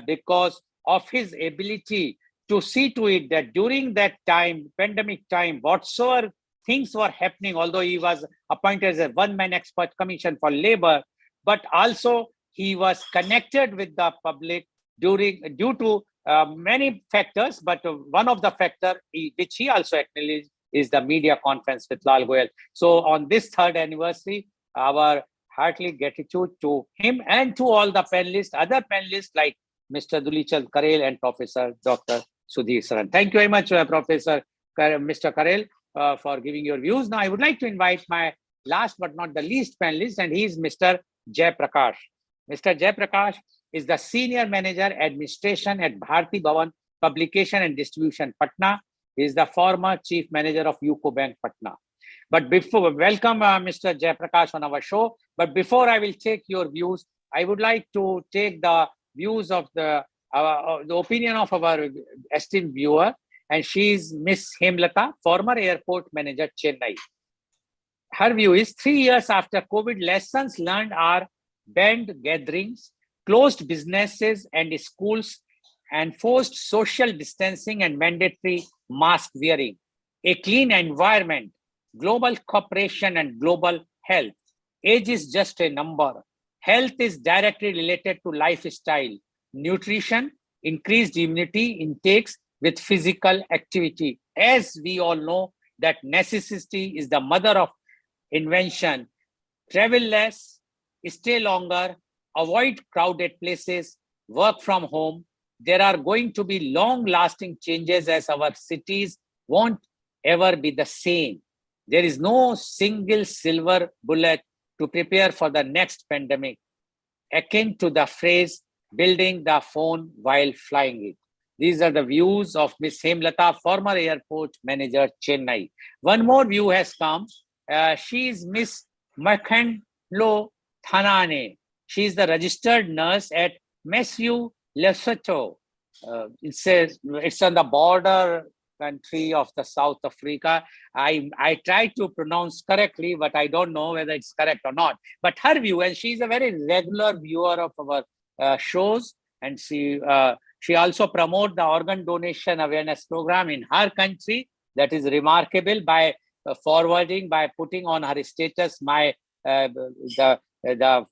because of his ability to see to it that during that time, pandemic time, whatsoever things were happening, although he was appointed as a one-man expert commission for labor, but also he was connected with the public due to many factors, but one of the factors which he also acknowledged is the media conference with Lal Goyal. So on this third anniversary, our heartily gratitude to him and to all the panelists, other panelists like Mr. Dulichand Karel and Professor Dr. Sudhir Saran. Thank you very much, Professor Mr. Karel, for giving your views. Now, I would like to invite my last but not the least panelist, and he is Mr. Jay Prakash. Mr. Jay Prakash is the Senior Manager Administration at Bharti Bhavan Publication and Distribution, Patna. He is the former Chief Manager of UCO Bank, Patna. But before, welcome Mr. Jay Prakash on our show. But before I will take your views, I would like to take the views of the opinion of our esteemed viewer, and she is Miss Hemlata, former Airport Manager, Chennai. Her view is 3 years after COVID, lessons learned are banned gatherings, closed businesses and schools, and forced social distancing and mandatory mask wearing, a clean environment, global cooperation and global health. Age is just a number. Health is directly related to lifestyle, nutrition, increased immunity intakes with physical activity. As we all know that necessity is the mother of invention. Travel less, stay longer, avoid crowded places, work from home. There are going to be long-lasting changes as our cities won't ever be the same. There is no single silver bullet to prepare for the next pandemic, akin to the phrase, building the phone while flying it. These are the views of Ms. Hemlata, former Airport Manager, Chennai. One more view has come. She is Ms. Makhandlo Thanane. She is the registered nurse at Mesue, Lesotho. It's on the border country of the South Africa. I try to pronounce correctly, but I don't know whether it's correct or not. But her view, and she's a very regular viewer of our shows, and she also promotes the organ donation awareness program in her country. That is remarkable by putting on her status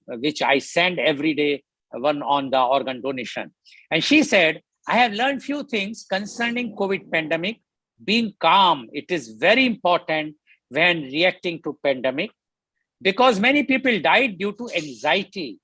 which I send every day, one on the organ donation. And she said, I have learned few things concerning COVID pandemic. Being calm, it is very important when reacting to pandemic. because many people died due to anxiety.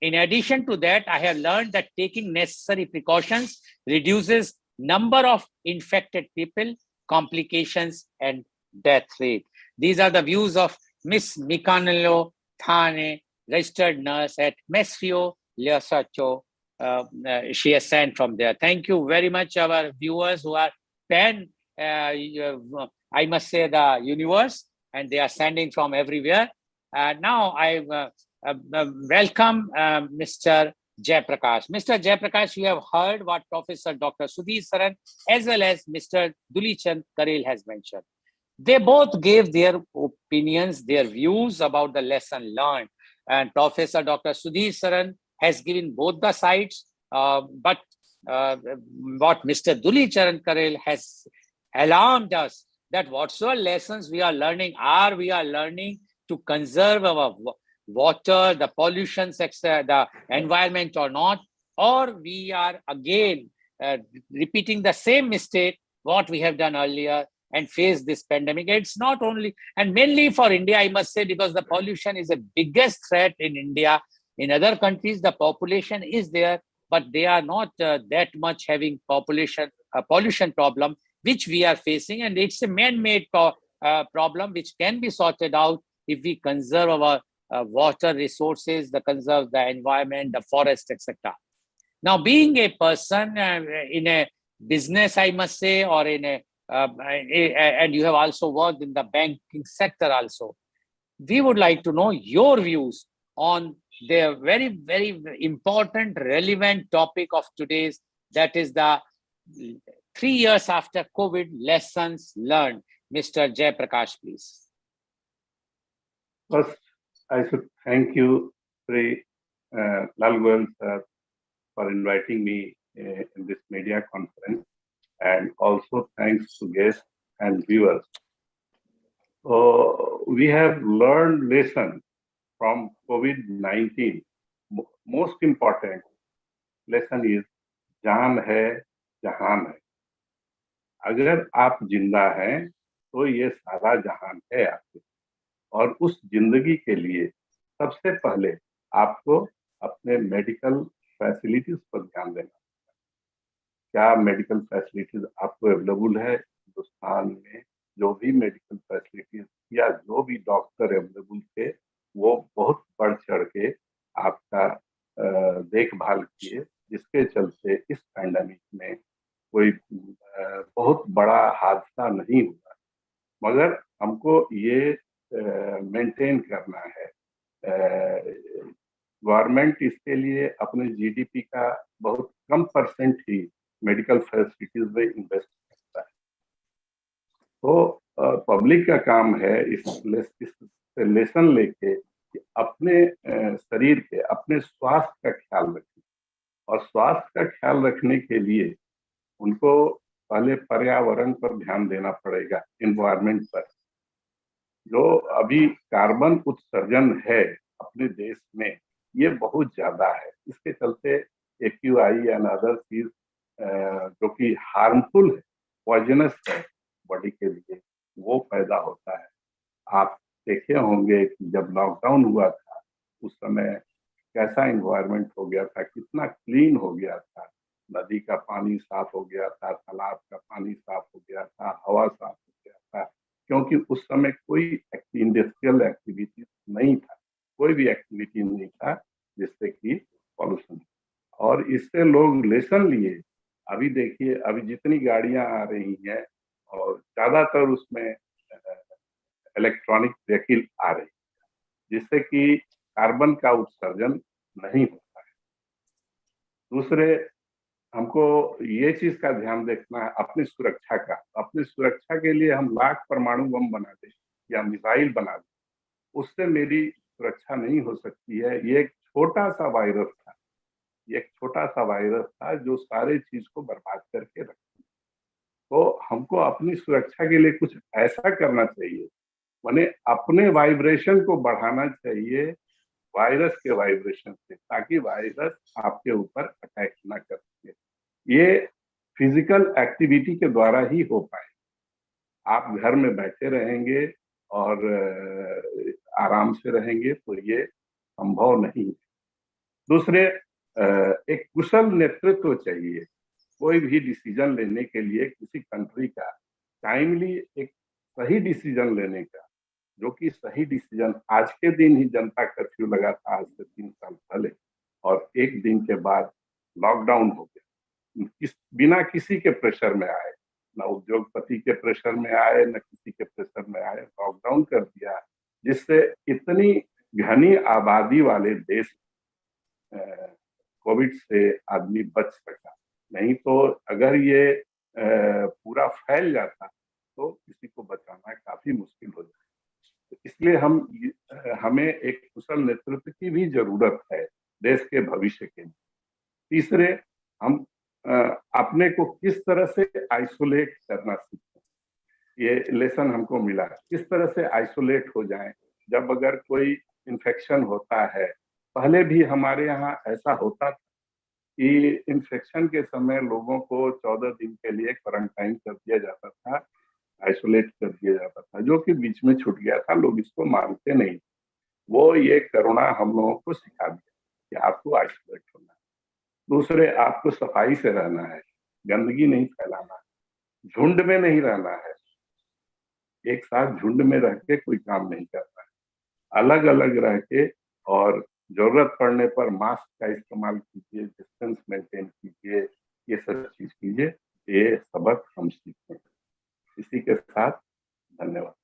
In addition to that, I have learned that taking necessary precautions reduces number of infected people, complications, and death rate. These are the views of Miss Mikanelo Thane, registered nurse at Mesfio Leosacho. She has sent from there. Thank you very much, our viewers who are I must say, the universe, and they are sending from everywhere. Now I welcome Mr. Jayaprakash. Mr. Jayaprakash, you have heard what Professor Dr. Sudhir Saran as well as Mr. Dulichand Karel has mentioned. They both gave their opinions, their views about the lesson learned. And Professor Dr. Sudhir Saran has given both the sides, but what Mr. Dulichand Karel has alarmed us that whatsoever lessons we are learning to conserve our water, the pollution, the environment or not, or we are again repeating the same mistake what we have done earlier and face this pandemic. It's not only, and mainly for India, I must say, because the pollution is the biggest threat in India. In other countries, the population is there, but they are not that much having pollution problem, which we are facing. And it's a man-made problem which can be sorted out if we conserve our water resources, conserve the environment, the forest, etc. Now, being a person in a business, I must say, or in and you have also worked in the banking sector also, we would like to know your views on the very, very important, relevant topic of today's, that is the 3 years after COVID lessons learned. Mr. Jayaprakash, please. First, I should thank you, Sri Lal Goyal sir, for inviting me in this media conference, and also thanks to guests and viewers. We have learned lessons from COVID-19. Most important lesson is जान है जहान है. अगर आप जिंदा हैं तो ये सारा जहान है आपके, और उस जिंदगी के लिए सबसे पहले आपको अपने मेडिकल फैसिलिटीज पर ध्यान देना. क्या मेडिकल फैसिलिटीज आपको अवेलेबल है हिंदुस्तान में? जो भी मेडिकल फैसिलिटीज या जो भी डॉक्टर अवेलेबल थे, वो बहुत बढ़ चढ़ के आपका देखभाल किए, जिसके चलते इस पैंडेमिक में कोई बहुत बड़ा हादसा नहीं हुआ. मगर हमको ये मेंटेन करना है. गवर्नमेंट इसके लिए अपने जीडीपी का बहुत कम परसेंट ही मेडिकल फैसिलिटीज में इन्वेस्ट करता है. तो पब्लिक का काम है इस लेसन लेके कि अपने शरीर के, अपने स्वास्थ्य का ख्याल रखें, और स्वास्थ्य का ख्याल रखने के लिए उनको पहले पर्यावरण पर ध्यान देना पड़ेगा, एनवायरनमेंट पर. जो अभी कार्बन उत्सर्जन है अपने देश में, ये बहुत ज्यादा है. इसके चलते AQI एंड अदर चीज जो कि हार्मफुल है, पॉइजनस है बॉडी के लिए, वो पैदा होता है. आप देखे होंगे कि जब लॉकडाउन हुआ था उस समय कैसा एनवायरनमेंट हो गया था, कितना क्लीन हो गया था. नदी का पानी साफ हो गया था, तालाब का पानी साफ हो गया था, हवा साफ हो गया था, क्योंकि उस समय कोई इंडस्ट्रियल एक्टिविटी नहीं था, कोई भी एक्टिविटी नहीं था जिससे कि पॉल्यूशन. और इससे लोग लेसन लिए. अभी देखिए, अभी जितनी गाड़ियां आ रही हैं और ज्यादातर उसमें इलेक्ट्रॉनिक व्हीकल आ रही है, जिससे कि कार्बन का उत्सर्जन नहीं होता है. दूसरे, हमको ये चीज का ध्यान देखना है अपनी सुरक्षा का. अपनी सुरक्षा के लिए हम लाख परमाणु बम बना दें या मिसाइल बना दें, उससे मेरी सुरक्षा नहीं हो सकती है. ये एक छोटा सा वायरस था, एक छोटा सा वायरस था जो सारे चीज को बर्बाद करके रख. तो हमको अपनी सुरक्षा के लिए कुछ ऐसा करना चाहिए, माने अपने वाइब्रेशन को बढ़ाना चाहिए वायरस के वाइब्रेशन से, ताकि वायरस आपके ऊपर अटैक ना कर सके. ये फिजिकल एक्टिविटी के द्वारा ही हो पाए. आप घर में बैठे रहेंगे और आराम से रहेंगे तो ये संभव नहीं है। दूसरे, एक कुशल नेतृत्व चाहिए। कोई भी डिसीजन लेने के लिए किसी कंट्री का टाइमली एक सही डिसीजन लेने का, जो कि सही डिसीजन आज के दिन ही जनता कर्फ्यू लगा था आज से 3 साल पहले, और एक दिन के बाद लॉकडाउन हो गया, बिना किसी के प्रेशर में आए, ना उद्योगपति के प्रेशर में आए, न किसी के प्रेशर में आए, लॉकडाउन कर दिया, जिससे इतनी घनी आबादी वाले देश कोविड से आदमी बच सका। नहीं तो अगर ये पूरा फैल जाता तो किसी को बचाना काफी मुश्किल हो जाता। इसलिए हमें एक कुशल नेतृत्व की भी जरूरत है देश के भविष्य के लिए। तीसरे, हम अपने को किस तरह से आइसोलेट करना सीखें, ये लेसन हमको मिला। किस तरह से आइसोलेट हो जाएं जब अगर कोई इन्फेक्शन होता है। पहले भी हमारे यहाँ ऐसा होता था कि इन्फेक्शन के समय लोगों को 14 दिन के लिए क्वारंटाइन कर दिया जाता था, आइसोलेट कर दिया जाता था, जो कि बीच में छूट गया था, लोग इसको मानते नहीं। वो ये कोरोना हम लोगों को सिखा दिया कि आपको आइसोलेट होना है। दूसरे, आपको सफाई से रहना है, गंदगी नहीं फैलाना है, झुंड में नहीं रहना है, एक साथ झुंड में रह के कोई काम नहीं करना है, अलग अलग रह के, और जरूरत पड़ने पर मास्क का इस्तेमाल कीजिए, डिस्टेंस मेंटेन कीजिए, ये सब चीज कीजिए। ये सबक हम सीखते हैं। इसी के साथ धन्यवाद।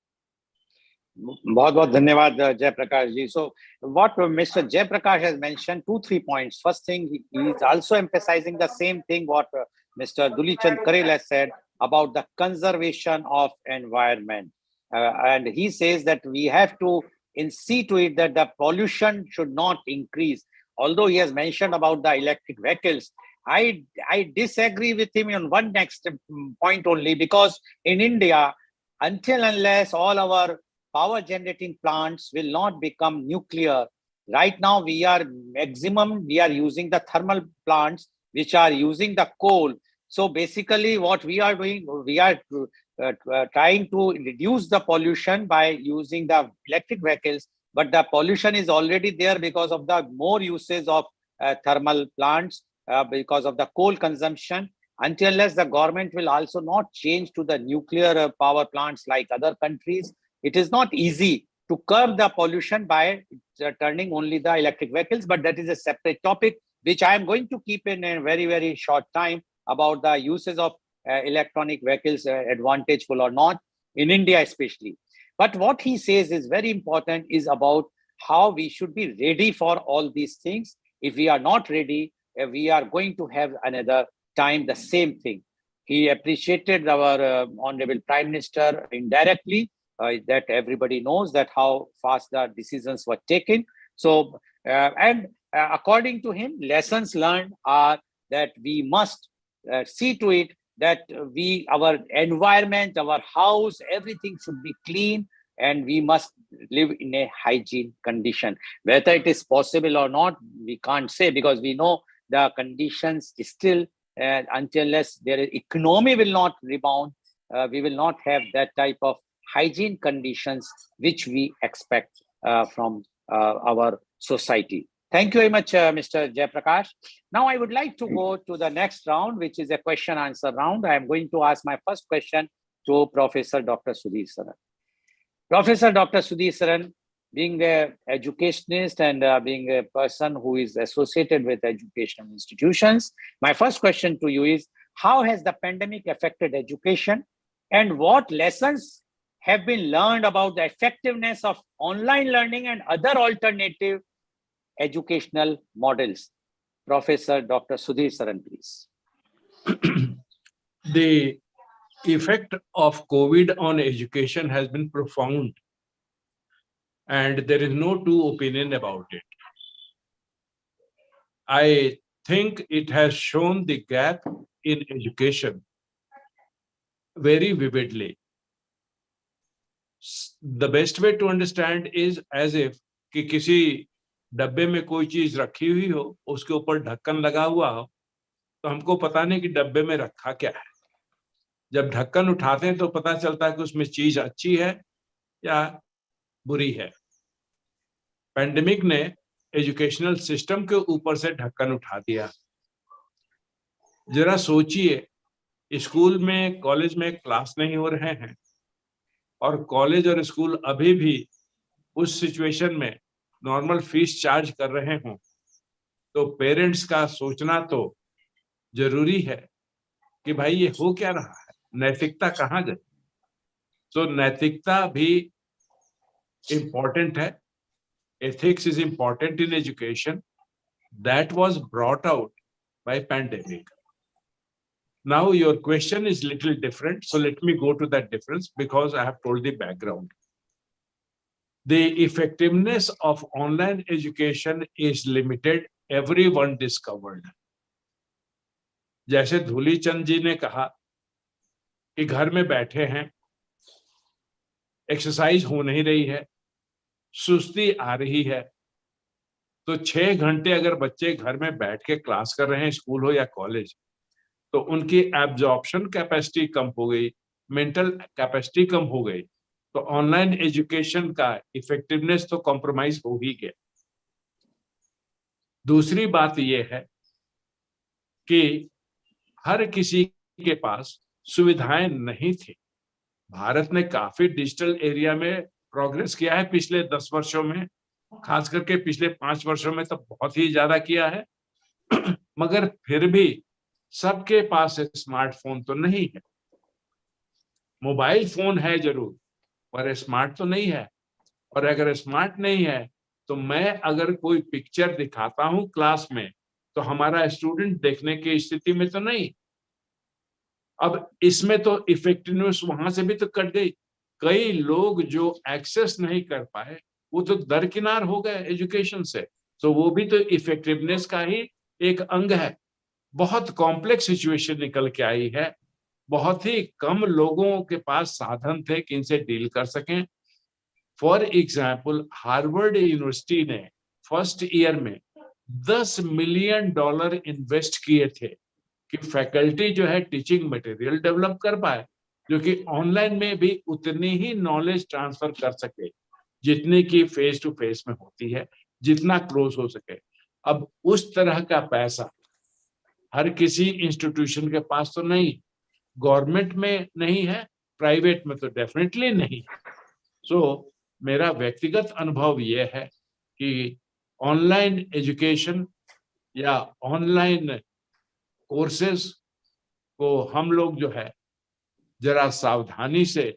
बहुत बहुत धन्यवाद जयप्रकाश जी. So what Mr. Jayaprakash has mentioned, 2-3 points. First thing, he is also emphasizing the same thing what Mr. Dulichand Karel has said about the conservation of environment, and he says that we have to see to it that the pollution should not increase. Although he has mentioned about the electric vehicles, I disagree with him on one next point only, because in India, until unless all our power generating plants will not become nuclear. Right now, we are using the thermal plants, which are using the coal. So basically what we are doing, we are trying to reduce the pollution by using the electric vehicles, but the pollution is already there because of the more usage of thermal plants, because of the coal consumption. Until unless the government will also not change to the nuclear power plants like other countries, it is not easy to curb the pollution by turning only the electric vehicles. But that is a separate topic, which I am going to keep in a very, very short time, about the uses of electronic vehicles, advantageful or not, in India especially. But what he says is very important, is about how we should be ready for all these things. If we are not ready, we are going to have another time the same thing. He appreciated our Honorable Prime Minister indirectly, that everybody knows that how fast the decisions were taken. So, according to him, lessons learned are that we must see to it that our environment, our house, everything should be clean, and we must live in a hygiene condition. Whether it is possible or not, we can't say, because we know the conditions still, until unless their economy will not rebound, we will not have that type of hygiene conditions which we expect from our society. Thank you very much, Mr. Jayaprakash. Now I would like to go to the next round, which is a question answer round. I am going to ask my first question to Professor Dr. Sudhir Saran. Professor Dr. Sudhir Saran, being an educationist and being a person who is associated with educational institutions, my first question to you is, how has the pandemic affected education, and what lessons have been learned about the effectiveness of online learning and other alternative educational models? Professor Dr. Sudhir Saran, please. The effect of COVID on education has been profound, and there is no two opinion about it. I think it has shown the gap in education very vividly. The best way to understand is as if कि किसी डब्बे में कोई चीज रखी हुई हो, उसके ऊपर ढक्कन लगा हुआ हो, तो हमको पता नहीं कि डब्बे में रखा क्या है. जब ढक्कन उठाते हैं तो पता चलता है कि उसमें चीज अच्छी है या बुरी है. पैंडेमिक ने एजुकेशनल सिस्टम के ऊपर से ढक्कन उठा दिया। जरा सोचिए, स्कूल में कॉलेज में क्लास नहीं हो रहे हैं और कॉलेज और स्कूल अभी भी उस सिचुएशन में नॉर्मल फीस चार्ज कर रहे हों, तो पेरेंट्स का सोचना तो जरूरी है कि भाई ये हो क्या रहा है, नैतिकता कहाँ गई। तो नैतिकता भी इम्पोर्टेंट है। Ethics is important in education. That was brought out by pandemic. Now your question is little different, so let me go to that difference because I have told the background. The effectiveness of online education is limited, everyone discovered. जैसे धूलीचंद जी ने कहा कि घर में बैठे हैं, exercise हो नहीं रही है, सुस्ती आ रही है, तो 6 घंटे अगर बच्चे घर में बैठ के क्लास कर रहे हैं, स्कूल हो या कॉलेज, तो उनकी एब्जॉर्प्शन कैपेसिटी कम हो गई, मेंटल कैपेसिटी कम हो गई, तो ऑनलाइन एजुकेशन का इफेक्टिवनेस तो कॉम्प्रोमाइज हो ही गया। दूसरी बात यह है कि हर किसी के पास सुविधाएं नहीं थी। भारत ने काफी डिजिटल एरिया में प्रोग्रेस किया है पिछले 10 वर्षों में, खास करके पिछले 5 वर्षों में तो बहुत ही ज्यादा किया है। मगर फिर भी सबके पास स्मार्टफोन तो नहीं है। मोबाइल फोन है जरूर, पर स्मार्ट तो नहीं है। और अगर स्मार्ट नहीं है तो मैं अगर कोई पिक्चर दिखाता हूं क्लास में, तो हमारा स्टूडेंट देखने की स्थिति में तो नहीं। अब इसमें तो इफेक्टिवनेस वहां से भी तो कट गई। कई लोग जो एक्सेस नहीं कर पाए वो तो दरकिनार हो गए एजुकेशन से, तो वो भी तो इफेक्टिवनेस का ही एक अंग है। बहुत कॉम्प्लेक्स सिचुएशन निकल के आई है। बहुत ही कम लोगों के पास साधन थे कि इनसे डील कर सकें। फॉर एग्जाम्पल, हार्वर्ड यूनिवर्सिटी ने फर्स्ट ईयर में $10 मिलियन इन्वेस्ट किए थे कि फैकल्टी जो है टीचिंग मटेरियल डेवलप कर पाए, जो कि ऑनलाइन में भी उतनी ही नॉलेज ट्रांसफर कर सके जितनी की फेस टू फेस में होती है, जितना क्लोज हो सके। अब उस तरह का पैसा हर किसी इंस्टीट्यूशन के पास तो नहीं, गवर्नमेंट में नहीं है, प्राइवेट में तो डेफिनेटली नहीं। सो मेरा व्यक्तिगत अनुभव यह है कि ऑनलाइन एजुकेशन या ऑनलाइन कोर्सेज को हम लोग जो है जरा सावधानी से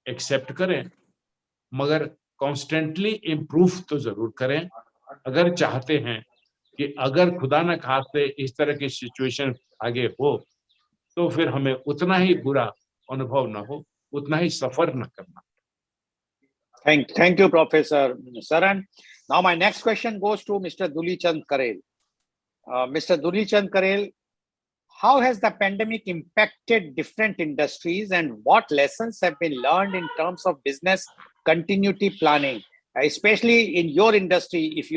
एक्सेप्ट करें, मगर कॉन्स्टेंटली इम्प्रूव तो जरूर करें अगर चाहते हैं कि अगर खुदा न खास्ते इस तरह की सिचुएशन आगे हो तो फिर हमें उतना ही बुरा अनुभव न हो, उतना ही सफर न करना। Thank you, Professor Saran. Now my next question goes to Mr. Dulichand Karel. Mr. Dulichand Karel, how has the pandemic impacted different industries and what lessons have been learned in terms of business continuity planning, especially in your industry? If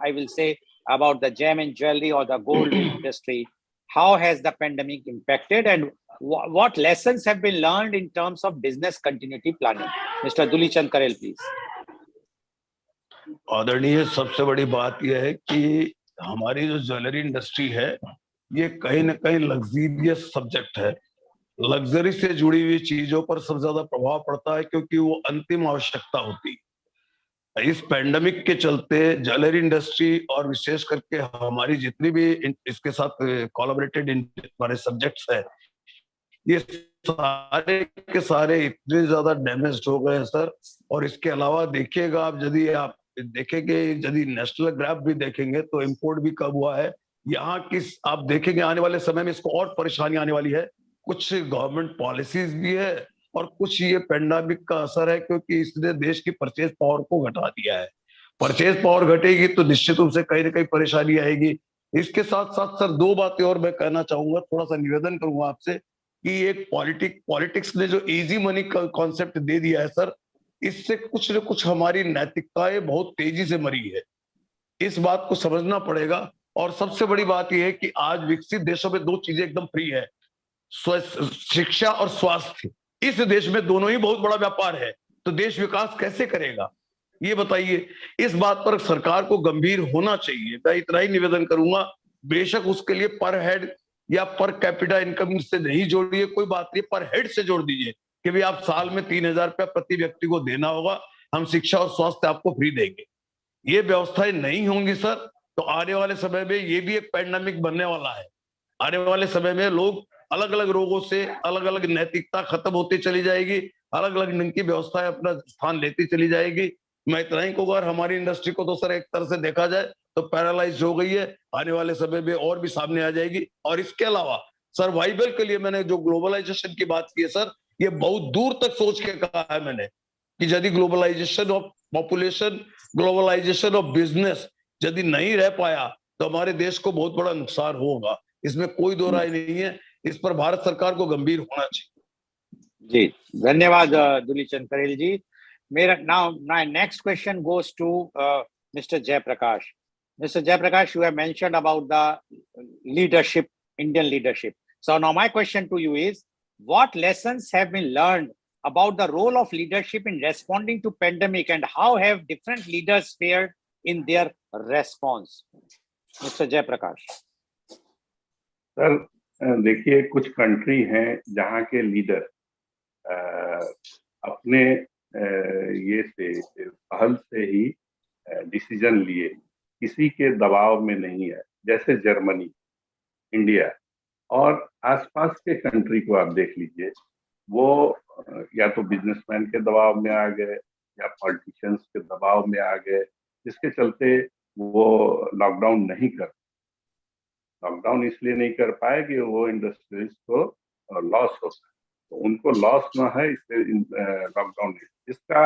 I will say about the gem and jewelry or the gold industry, how has the pandemic impacted and what lessons have been learned in terms of business continuity planning? Mr. Dulichand Karel, please. आदरणीय, सबसे बड़ी बात यह है कि हमारी जो jewellery industry है ये कहीं ना कहीं लग्जरियस सब्जेक्ट है। लग्जरी से जुड़ी हुई चीजों पर सबसे ज्यादा प्रभाव पड़ता है क्योंकि वो अंतिम आवश्यकता होती है। इस पैंडेमिक के चलते ज्वेलरी इंडस्ट्री और विशेष करके हमारी जितनी भी इसके साथ कोलैबोरेटेड हमारे सब्जेक्ट्स है, ये सारे के सारे इतने ज्यादा डैमेज हो गए हैं सर। और इसके अलावा देखिएगा आप, यदि आप देखेंगे, यदि नेशनल ग्राफ भी देखेंगे तो इंपोर्ट भी कम हुआ है। यहाँ किस आप देखेंगे आने वाले समय में इसको और परेशानी आने वाली है। कुछ गवर्नमेंट पॉलिसीज भी है और कुछ ये पेंडेमिक का असर है, क्योंकि इसने देश की परचेज पावर को घटा दिया है। परचेज पावर घटेगी तो निश्चित रूप से कहीं ना कहीं परेशानी आएगी। इसके साथ साथ सर दो बातें और मैं कहना चाहूंगा, थोड़ा सा निवेदन करूंगा आपसे कि एक पॉलिटिक्स ने जो इजी मनी का कॉन्सेप्ट दे दिया है सर, इससे कुछ न कुछ हमारी नैतिकताएं बहुत तेजी से मरी है। इस बात को समझना पड़ेगा। और सबसे बड़ी बात यह है कि आज विकसित देशों में दो चीजें एकदम फ्री है, शिक्षा और स्वास्थ्य। इस देश में दोनों ही बहुत बड़ा व्यापार है, तो देश विकास कैसे करेगा? ये बताइए, इस बात पर सरकार को गंभीर होना चाहिए। मैं इतना ही निवेदन करूंगा, बेशक उसके लिए पर हेड या पर कैपिटा इनकम से नहीं जोड़िए, कोई बात नहीं, पर हेड से जोड़ दीजिए कि भाई आप साल में 3,000 रुपया प्रति व्यक्ति को देना होगा, हम शिक्षा और स्वास्थ्य आपको फ्री देंगे। ये व्यवस्थाएं नहीं होंगी सर, तो आने वाले समय में ये भी एक पैंडेमिक बनने वाला है। आने वाले समय में लोग अलग अलग रोगों से, अलग अलग नैतिकता खत्म होती चली जाएगी, अलग अलग ढंग की व्यवस्थाएं अपना स्थान लेती चली जाएगी। मैं इतना ही कहूंगा, हमारी इंडस्ट्री को तो सर एक तरह से देखा जाए तो पैरालाइज हो गई है, आने वाले समय में और भी सामने आ जाएगी। और इसके अलावा सर्वाइवल के लिए मैंने जो ग्लोबलाइजेशन की बात की है सर, ये बहुत दूर तक सोच के कहा है मैंने कि यदि globalisation of population, globalisation of business यदि नहीं रह पाया तो हमारे देश को बहुत बड़ा नुकसान होगा, इसमें कोई दो राय नहीं है। इस पर भारत सरकार को गंभीर होना चाहिए। जी धन्यवाद दुलीचंद करेल जी। मेरा now my next question goes to Mr. Jayaprakash. Mr. Jayaprakash, you have mentioned about the leadership, Indian leadership. So now my question to you is, what lessons have been learned about the role of leadership in responding to pandemic, and how have different leaders fared in their response? Mr. Jayaprakash. Sir देखिए, कुछ country हैं जहाँ के leader अपने ये से पहल से ही डिसीजन लिए, किसी के दबाव में नहीं है, जैसे जर्मनी, इंडिया और आसपास के कंट्री को आप देख लीजिए, वो या तो बिजनेसमैन के दबाव में आ गए या पॉलिटिशियंस के दबाव में आ गए, जिसके चलते वो लॉकडाउन नहीं कर, लॉकडाउन इसलिए नहीं कर पाए कि वो इंडस्ट्रीज को लॉस होता है, तो उनको लॉस ना है इससे लॉकडाउन नहीं, इसका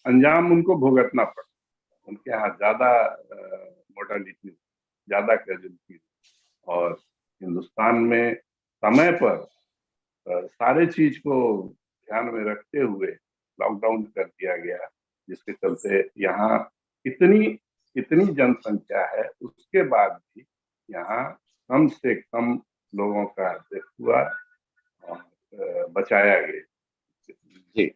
अंजाम उनको भुगतना पड़ता, उनके यहाँ ज्यादा मोर्टेलिटी, ज्यादा कैजुअलिटी, और हिंदुस्तान में समय पर सारे चीज को ध्यान में रखते हुए लॉकडाउन कर दिया गया, जिसके चलते यहाँ इतनी जनसंख्या है, उसके बाद भी यहाँ कम से कम लोगों का डेथ हुआ और बचाया गया। जी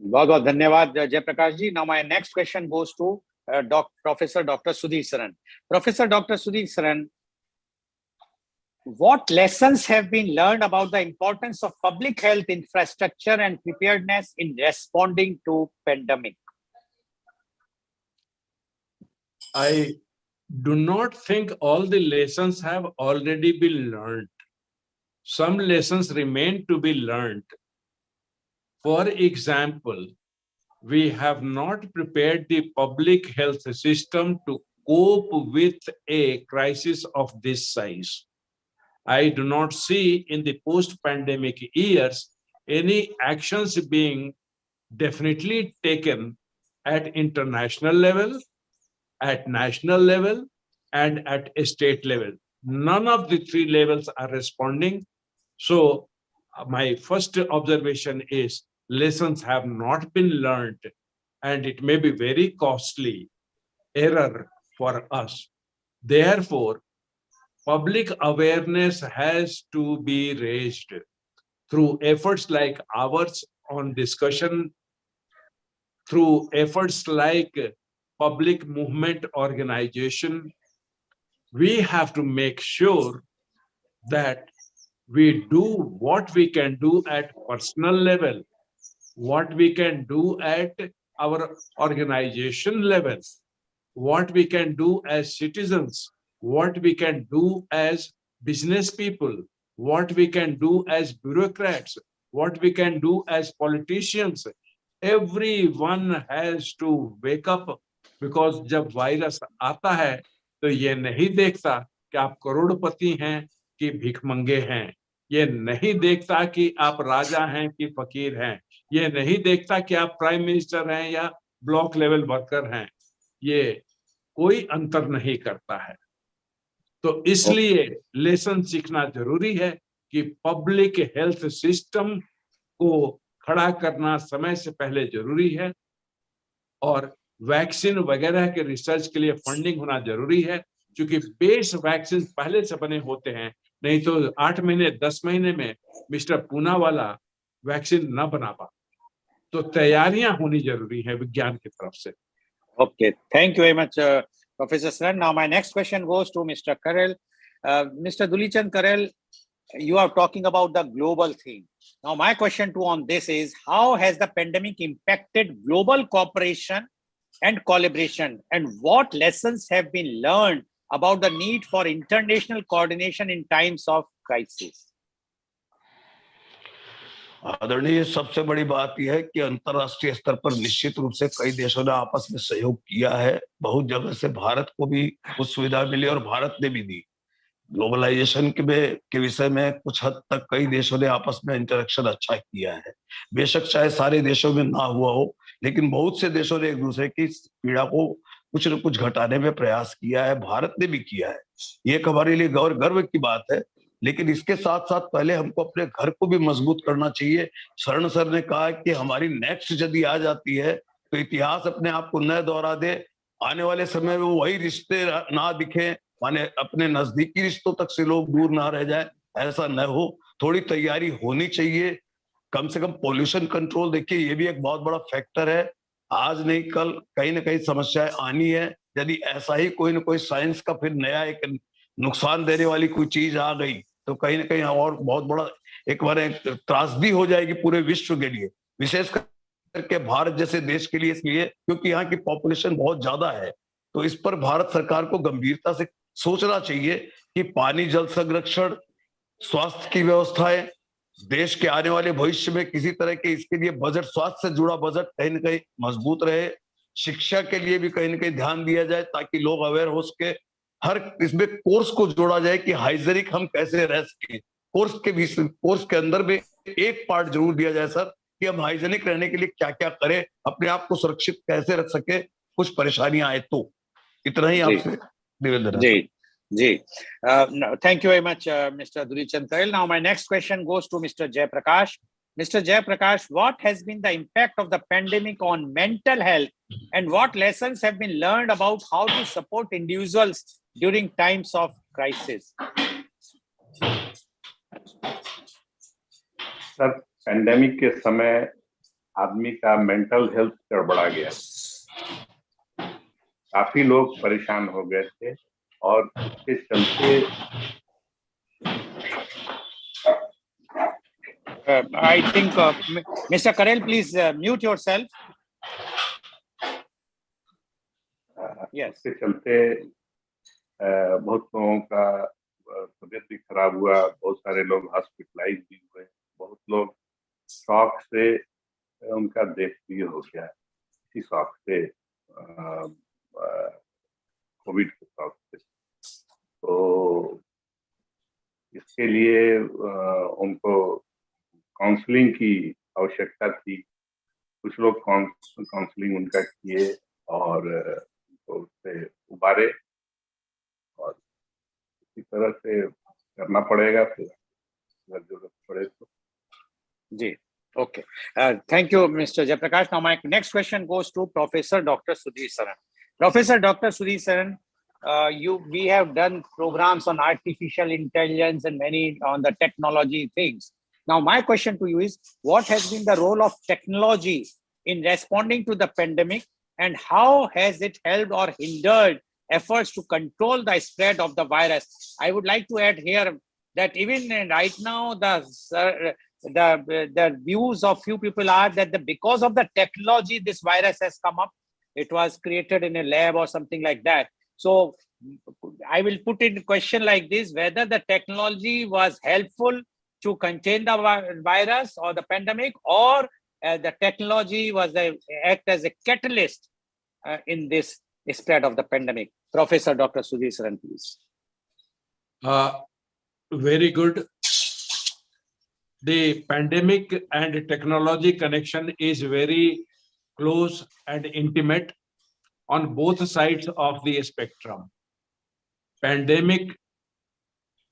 बहुत बहुत धन्यवाद Jayaprakash ji. Now my next question goes to Professor Dr. Sudhir Saran. Professor Dr. Sudhir Saran, what lessons have been learned about the importance of public health infrastructure and preparedness in responding to pandemic? I do not think all the lessons have already been learned. Some lessons remain to be learned. For example, we have not prepared the public health system to cope with a crisis of this size. I do not see in the post-pandemic years any actions being definitely taken at international level, at national level, and at a state level. None of the three levels are responding. So my first observation is lessons have not been learned, and it may be very costly error for us. Therefore, public awareness has to be raised through efforts like ours on discussion, through efforts like public movement organization. We have to make sure that we do what we can do at personal level, what we can do at our organization level, what we can do as citizens, what we can do as business people, what we can do as bureaucrats, what we can do as politicians. Everyone has to wake up, because जब virus आता है तो ये नहीं देखता कि आप करोड़पति हैं कि भिखमंगे हैं, ये नहीं देखता कि आप राजा हैं कि फकीर हैं, ये नहीं देखता कि आप प्राइम मिनिस्टर हैं या ब्लॉक लेवल वर्कर हैं, ये कोई अंतर नहीं करता है। तो इसलिए लेसन सीखना जरूरी है कि पब्लिक हेल्थ सिस्टम को खड़ा करना समय से पहले जरूरी है, और वैक्सीन वगैरह के रिसर्च के लिए फंडिंग होना जरूरी है, क्योंकि बेस वैक्सीन पहले से बने होते हैं, नहीं तो 8 महीने 10 महीने में मिस्टर पूना वाला वैक्सीन न बना पा। तो तैयारियां होनी जरूरी है विज्ञान की तरफ से। Okay, thank you very much, Professor Saran. Now, my next question goes to Mr. Karel. Mr. Dulichand Karel, you are talking about the global theme. Now, my question too on this is, how has the pandemic impacted global cooperation and collaboration, and what lessons have been learned about the need for international coordination in times of crisis? आदरणीय, सबसे बड़ी बात यह है कि अंतरराष्ट्रीय स्तर पर निश्चित रूप से कई देशों ने आपस में सहयोग किया है। बहुत जगह से भारत को भी कुछ सुविधा मिली और भारत ने भी दी। ग्लोबलाइजेशन के विषय में कुछ हद तक कई देशों ने आपस में इंटरेक्शन अच्छा किया है। बेशक चाहे सारे देशों में ना हुआ हो, लेकिन बहुत से देशों ने एक दूसरे की पीड़ा को कुछ न कुछ घटाने में प्रयास किया है। भारत ने भी किया है। ये एक हमारे लिए गर्व की बात है। लेकिन इसके साथ साथ पहले हमको अपने घर को भी मजबूत करना चाहिए। शरण सर ने कहा कि हमारी नेक्स्ट यदि आ जाती है तो इतिहास अपने आप को न दोहरा दे, आने वाले समय में वही रिश्ते ना दिखे, माने अपने नजदीकी रिश्तों तक से लोग दूर ना रह जाए, ऐसा न हो। थोड़ी तैयारी होनी चाहिए। कम से कम पोल्यूशन कंट्रोल, देखिए ये भी एक बहुत बड़ा फैक्टर है। आज नहीं कल कहीं ना कहीं समस्याएं आनी है। यदि ऐसा ही कोई ना कोई साइंस का फिर नया एक नुकसान देने वाली कोई चीज आ गई तो कहीं ना कहीं और बहुत बड़ा एक बार त्रासदी हो जाएगी पूरे विश्व के लिए, विशेष करके भारत जैसे देश के लिए। इसलिए क्योंकि यहाँ की पॉपुलेशन बहुत ज्यादा है, तो इस पर भारत सरकार को गंभीरता से सोचना चाहिए कि पानी, जल संरक्षण, स्वास्थ्य की व्यवस्थाएं, देश के आने वाले भविष्य में किसी तरह के इसके लिए बजट, स्वास्थ्य से जुड़ा बजट कहीं ना कहीं मजबूत रहे। शिक्षा के लिए भी कहीं ना कहीं ध्यान दिया जाए ताकि लोग अवेयर हो सके। हर इसमें कोर्स को जोड़ा जाए कि हाइजेनिक हम कैसे रह सके। कोर्स के अंदर में एक पार्ट जरूर दिया जाए सर कि हम हाइजेनिक रहने के लिए क्या क्या करें, अपने आप को सुरक्षित कैसे रख सके कुछ परेशानियां आए तो। इतना ही आपसे निवेदन है। जी, thank you very much, Mr. Dulichand Karel. Now, my next question goes to Mr. Jayaprakash. Mr. Jayaprakash, what has been the impact of the pandemic on mental health, and what lessons have been learned about how to support individuals during times of crisis? Sir, pandemic के समय आदमी का mental health गड़बड़ा गया। काफी लोग परेशान हो गए थे और उसके चलते I think Mr. Karel, please mute yourself. Yes. उसके चलते बहुत लोगों का तबीयत भी खराब हुआ, बहुत सारे लोग हॉस्पिटलाइज भी हुए, बहुत लोग शॉक से उनका डेथ भी हो गया। इसी शॉक से, कोविड के शॉक से। तो इसके लिए उनको काउंसलिंग की आवश्यकता थी। कुछ लोग काउंसलिंग उनका किए और उनको उससे उबारे, और इसी तरह से करना पड़ेगा फिर अगर जरूरत पड़े तो। जी, okay. Thank you, Mr. Jayaprakash. Now, my next question goes to Professor Dr. Sudhir Saran. Professor Dr. Sudhir Saran, we have done programs on artificial intelligence and many on the technology things. Now, my question to you is, what has been the role of technology in responding to the pandemic, and how has it helped or hindered efforts to control the spread of the virus? I would like to add here that even right now, the views of few people are that because of the technology, this virus has come up. It was created in a lab or something like that. So I will put in a question like this, whether the technology was helpful to contain the virus or the pandemic, or the technology was act as a catalyst in this spread of the pandemic. Professor Dr. Sudhir Saran, please. Very good. The pandemic and technology connection is very close and intimate on both sides of the spectrum. Pandemic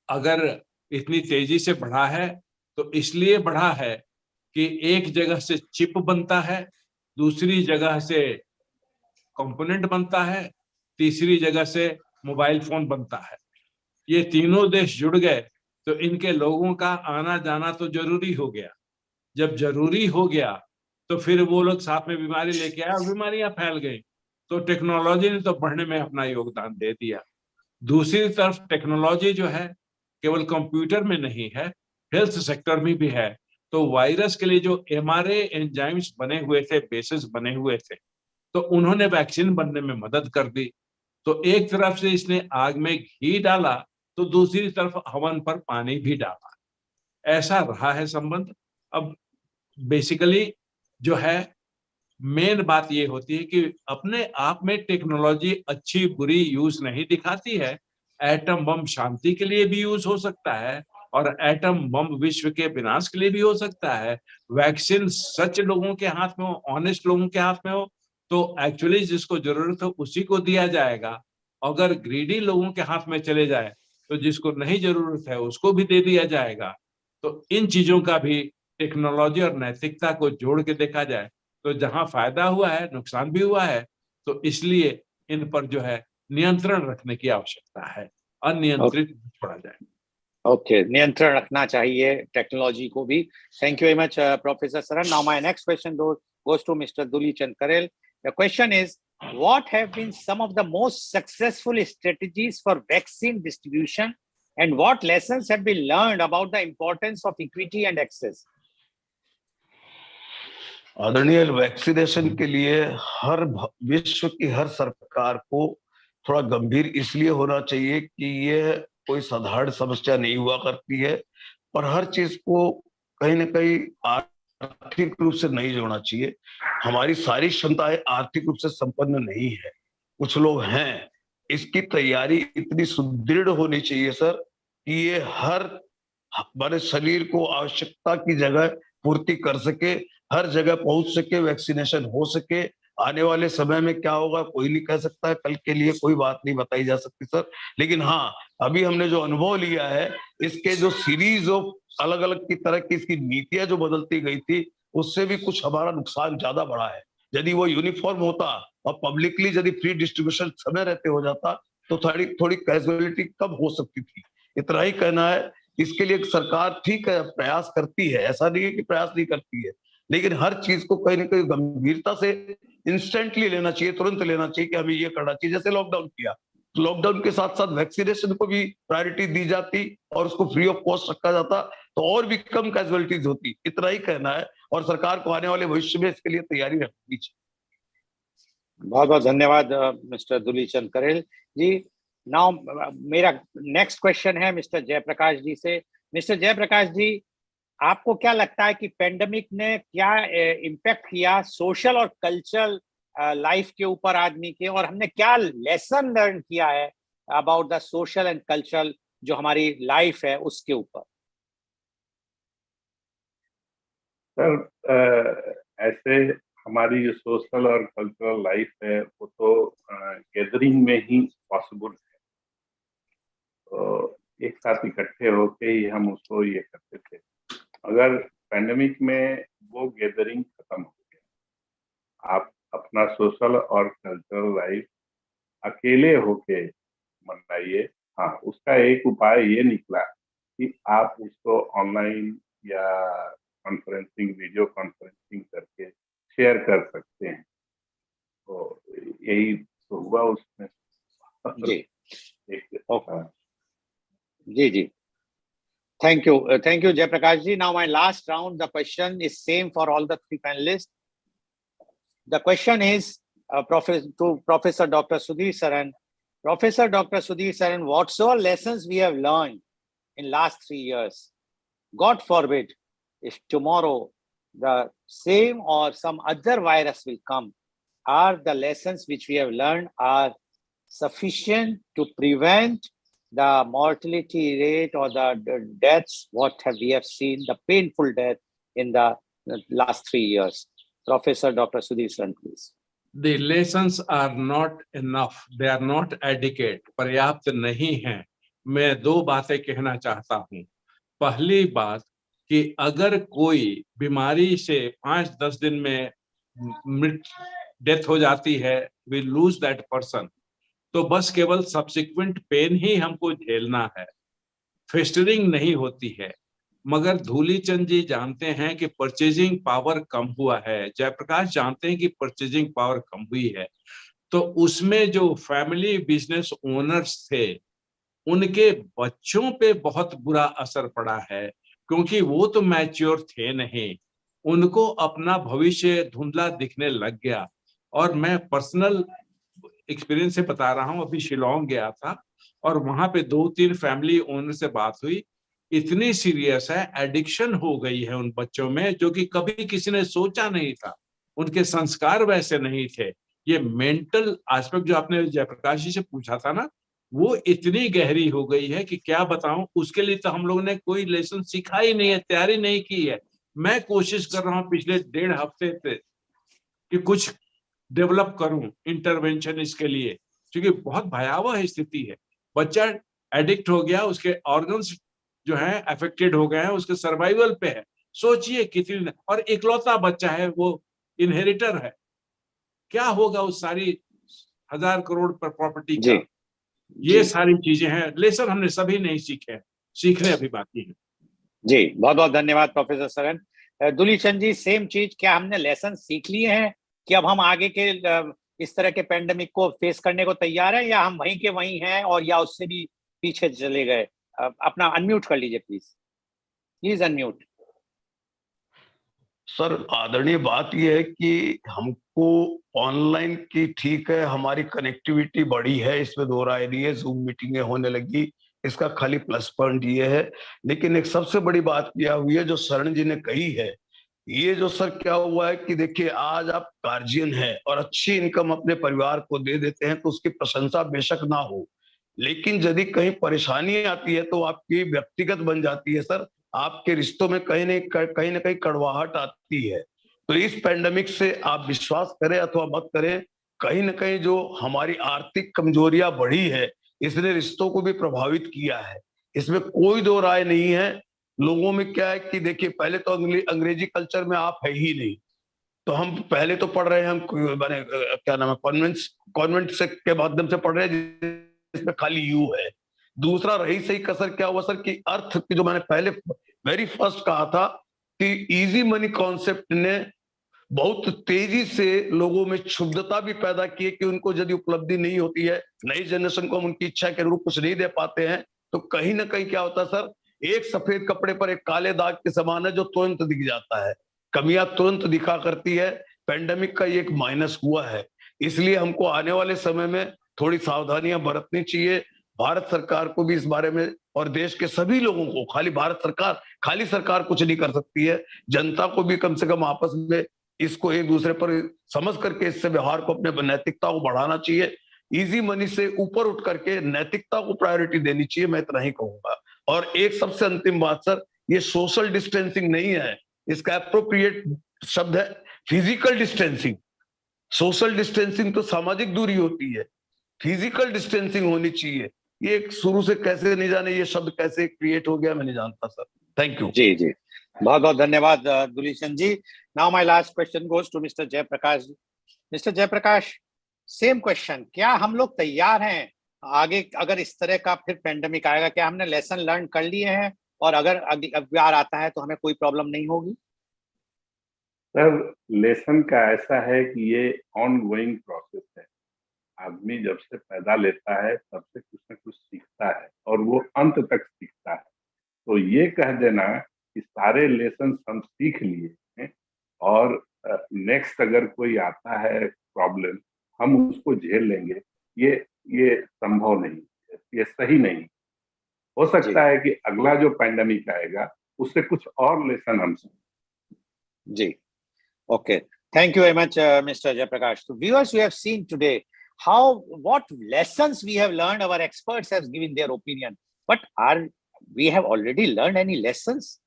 अगर इतनी तेजी से बढ़ा है तो इसलिए बढ़ा है कि एक जगह से चिप बनता है, दूसरी जगह से कंपोनेंट बनता है, तीसरी जगह से मोबाइल फोन बनता है। ये तीनों देश जुड़ गए तो इनके लोगों का आना जाना तो जरूरी हो गया। जब जरूरी हो गया तो फिर वो लोग साथ में बीमारी लेके आए और बीमारियां फैल गई। तो टेक्नोलॉजी ने तो बढ़ने में अपना योगदान दे दिया। दूसरी तरफ टेक्नोलॉजी जो है केवल कंप्यूटर में नहीं है, हेल्थ सेक्टर में भी है। तो वायरस के लिए जो एमआरए एंजाइम्स बने हुए थे, बेसिस बने हुए थे, तो उन्होंने वैक्सीन बनने में मदद कर दी। तो एक तरफ से इसने आग में घी डाला, तो दूसरी तरफ हवन पर पानी भी डाला। ऐसा रहा है संबंध। अब बेसिकली जो है मेन बात ये होती है कि अपने आप में टेक्नोलॉजी अच्छी बुरी यूज नहीं दिखाती है। एटम बम शांति के लिए भी यूज हो सकता है और एटम बम विश्व के विनाश के लिए भी हो सकता है। वैक्सीन सच लोगों के हाथ में हो, ऑनेस्ट लोगों के हाथ में हो, तो एक्चुअली जिसको जरूरत हो उसी को दिया जाएगा। अगर ग्रीडी लोगों के हाथ में चले जाए तो जिसको नहीं जरूरत है उसको भी दे दिया जाएगा। तो इन चीजों का भी टेक्नोलॉजी और नैतिकता को जोड़ के देखा जाए तो जहां फायदा हुआ है नुकसान भी हुआ है। तो इसलिए इन पर जो है नियंत्रण रखने की आवश्यकता है, अनियंत्रित नहीं छोड़ा जाए। ओके, नियंत्रण रखना चाहिए टेक्नोलॉजी को भी। Thank you very much professor Saran. Now my next question goes to Mr. Dulichand Karel. The question is, what have been some of the most successful strategies for vaccine distribution and what lessons have been learned about the importance of equity and access? आदरणीय, vaccination के लिए विश्व की हर सरकार को थोड़ा गंभीर इसलिए होना चाहिए कि ये कोई साधारण समस्या नहीं हुआ करती है और हर चीज को कहीं ना कहीं आर्थिक रूप से नहीं जोड़ना चाहिए। हमारी सारी क्षमताएं आर्थिक रूप से संपन्न नहीं है, कुछ लोग हैं। इसकी तैयारी इतनी सुदृढ़ होनी चाहिए सर कि ये हमारे शरीर को आवश्यकता की जगह पूर्ति कर सके, हर जगह पहुंच सके, वैक्सीनेशन हो सके। आने वाले समय में क्या होगा कोई नहीं कह सकता है, कल के लिए कोई बात नहीं बताई जा सकती सर। लेकिन हाँ, अभी हमने जो अनुभव लिया है, इसके जो सीरीज ऑफ अलग अलग की तरह की इसकी नीतियां जो बदलती गई थी, उससे भी कुछ हमारा नुकसान ज्यादा बढ़ा है। यदि वो यूनिफॉर्म होता और पब्लिकली यदि फ्री डिस्ट्रीब्यूशन समय रहते हो जाता तो थोड़ी कैजुअलिटी कम हो सकती थी। इतना ही कहना है। इसके लिए सरकार ठीक है प्रयास करती है, ऐसा नहीं है कि प्रयास नहीं करती है, लेकिन हर चीज को कहीं ना कहीं गंभीरता से इंस्टेंटली लेना चाहिए, तुरंत लेना चाहिए कि हमें ये करना चाहिए। जैसे लॉकडाउन किया, लॉकडाउन के साथ साथ वैक्सीनेशन को भी प्रायोरिटी दी जाती और उसको फ्री ऑफ कॉस्ट रखा जाता तो और भी कम कैजुअलिटीज होती। इतना ही कहना है और सरकार को आने वाले भविष्य में इसके लिए तैयारी रखनी चाहिए। बहुत बहुत धन्यवाद मिस्टर दुलीचंद करेल जी। नाउ मेरा नेक्स्ट क्वेश्चन है मिस्टर जयप्रकाश जी से। मिस्टर जयप्रकाश जी, आपको क्या लगता है कि पेंडेमिक ने क्या इम्पैक्ट किया सोशल और कल्चरल लाइफ के ऊपर आदमी के, और हमने क्या लेसन लर्न किया है about the social and cultural जो हमारी लाइफ है उसके ऊपर? सर, ऐसे हमारी जो सोशल और कल्चरल लाइफ है वो तो गैदरिंग में ही पॉसिबल है। तो एक साथ इकट्ठे होके ही हम उसको ये करते थे। अगर पैंडेमिक में वो गैदरिंग खत्म हो गया, आप अपना सोशल और कल्चरल लाइफ अकेले होके मनाइए। हाँ, उसका एक उपाय ये निकला कि आप उसको ऑनलाइन या कॉन्फ्रेंसिंग, वीडियो कॉन्फ्रेंसिंग करके शेयर कर सकते हैं। तो यही तो हुआ उसमें। जी जी जी, thank you Jayaprakash ji. Now my last round, the question is same for all the three panelists. The question is Professor Dr. Sudhir Saran. Professor Dr. Sudhir Saran, whatsoever lessons we have learned in last 3 years, God forbid if tomorrow the same or some other virus will come, are the lessons which we have learned are sufficient to prevent the mortality rate or the deaths, we have seen, the painful death in the last 3 years? Professor Dr. Sudhir Saran, please. The lessons are not enough. They are not adequate. पर्याप्त नहीं हैं। मैं 2 बातें कहना चाहता हूँ। पहली बात कि अगर कोई बीमारी से 5-10 दिन में डेथ हो जाती है, we lose that person, तो बस केवल सब्सिक्वेंट पेन ही हमको झेलना है, फेस्टरिंग नहीं होती है। मगर धूलीचंद जी जानते हैं कि परचेजिंग पावर कम हुआ है, जयप्रकाश जानते हैं कि परचेजिंग पावर कम हुई है। तो उसमें जो फैमिली बिजनेस ओनर्स थे, उनके बच्चों पे बहुत बुरा असर पड़ा है, क्योंकि वो तो मैच्योर थे नहीं, उनको अपना भविष्य धुंधला दिखने लग गया। और मैं पर्सनल एक्सपीरियंस से बता रहा हूँ, अभी शिलोंग गया था और वहां पे 2-3 फैमिली ओनर से बात हुई। इतनी सीरियस है, एडिक्शन हो गई है उन बच्चों में, जो कि कभी किसी ने सोचा नहीं था, उनके संस्कार वैसे नहीं थे। ये मेंटल एस्पेक्ट जो आपने जयप्रकाश जी से पूछा था ना, वो इतनी गहरी हो गई है कि क्या बताऊं। उसके लिए तो हम लोगों ने कोई लेसन सीखा ही नहीं है, तैयारी नहीं की है। मैं कोशिश कर रहा हूं पिछले 1.5 हफ्ते से कि कुछ डेवलप करूं इंटरवेंशन इसके लिए, क्योंकि बहुत भयावह स्थिति है। बच्चा एडिक्ट हो गया, उसके ऑर्गन्स जो हैं अफेक्टेड हो गए हैं, उसके सर्वाइवल पे है। सोचिए कितनी, और इकलौता बच्चा है, वो इनहेरिटर है, क्या होगा उस सारी 1000 करोड़ पर प्रॉपर्टी जी का। ये जी सारी चीजें हैं, लेसन हमने सभी नहीं सीखे हैं, सीखने अभी बाकी है। जी, बहुत बहुत धन्यवाद प्रोफेसर सरन। दुलीचंद जी, सेम चीज, क्या हमने लेसन सीख लिए हैं कि अब हम आगे के इस तरह के पेंडेमिक को फेस करने को तैयार हैं, या हम वहीं के वहीं हैं और या उससे भी पीछे चले गए? अपना अनम्यूट कर लीजिए प्लीज, प्लीज अनम्यूट। सर, आदरणीय बात यह है कि हमको ऑनलाइन की, ठीक है, हमारी कनेक्टिविटी बढ़ी है, इसमें दो राय नहीं है, जूम मीटिंगें होने लगी, इसका खाली प्लस पॉइंट ये है। लेकिन एक सबसे बड़ी बात क्या हुई है जो शरण जी ने कही है, ये जो सर क्या हुआ है कि देखिए, आज आप गार्जियन हैं और अच्छी इनकम अपने परिवार को दे देते हैं तो उसकी प्रशंसा बेशक ना हो, लेकिन यदि कहीं परेशानी आती है तो आपकी व्यक्तिगत बन जाती है सर, आपके रिश्तों में कहीं ना कहीं कड़वाहट आती है। तो इस पेंडेमिक से आप विश्वास करें अथवा मत करें, कहीं ना कहीं जो हमारी आर्थिक कमजोरियां बढ़ी है, इसने रिश्तों को भी प्रभावित किया है, इसमें कोई दो राय नहीं है। लोगों में क्या है कि देखिए, पहले तो अंग्रेजी कल्चर में आप है ही नहीं, तो हम पहले तो पढ़ रहे हैं, हम माने क्या नाम है, कॉन्वेंट से के माध्यम से पढ़ रहे हैं जिसमें खाली यू है। दूसरा, रही सही कसर क्या हुआ सर कि अर्थ की, जो मैंने पहले वेरी फर्स्ट कहा था कि इजी मनी कॉन्सेप्ट ने बहुत तेजी से लोगों में क्षुब्धता भी पैदा की है कि उनको यदि उपलब्धि नहीं होती है, नई जनरेशन को हम उनकी इच्छा के अनुरूप कुछ नहीं दे पाते हैं, तो कहीं ना कहीं क्या होता है सर, एक सफेद कपड़े पर एक काले दाग के समान है जो तुरंत दिख जाता है, कमियां तुरंत दिखा करती है। पेंडेमिक का ये एक माइनस हुआ है, इसलिए हमको आने वाले समय में थोड़ी सावधानियां बरतनी चाहिए। भारत सरकार को भी इस बारे में, और देश के सभी लोगों को, खाली सरकार कुछ नहीं कर सकती है, जनता को भी कम से कम आपस में इसको एक दूसरे पर समझ करके इससे व्यवहार को, अपने नैतिकता को बढ़ाना चाहिए। इजी मनी से ऊपर उठ करके नैतिकता को प्रायोरिटी देनी चाहिए, मैं इतना ही कहूंगा। और एक सबसे अंतिम बात सर, ये सोशल डिस्टेंसिंग नहीं है, इसका एप्रोप्रिएट शब्द है फिजिकल डिस्टेंसिंग। सोशल डिस्टेंसिंग तो सामाजिक दूरी होती है, फिजिकल डिस्टेंसिंग होनी चाहिए। ये शुरू से कैसे नहीं जाने, ये शब्द कैसे क्रिएट हो गया मैं नहीं जानता सर। Thank you. जी जी, बहुत बहुत धन्यवाद Dulichand ji. Now my last question goes to mister Jayaprakash. Mister Jayaprakash, same question, क्या हम लोग तैयार हैं आगे अगर इस तरह का फिर पेंडेमिक आएगा? क्या हमने लेसन लर्न कर लिए हैं, और अगर बार आता है तो हमें कोई प्रॉब्लम नहीं होगी? सर, लेसन का ऐसा है कि ये ऑन गोइंग प्रोसेस है। आदमी जब से पैदा लेता है तब से कुछ न कुछ सीखता है और वो अंत तक सीखता है। तो ये कह देना कि सारे लेसन हम सीख लिए हैं और नेक्स्ट अगर कोई आता है प्रॉब्लम हम उसको झेल लेंगे, ये संभव नहीं, ये सही नहीं। हो सकता है कि अगला जो पैंडेमिक आएगा उससे कुछ और लेसन हम सीखें। जी, okay. Thank you very much, Mr. Jayaprakash. So, viewers, we have seen today what lessons we have learned. Our experts have given their opinion, but we have already learned any lessons?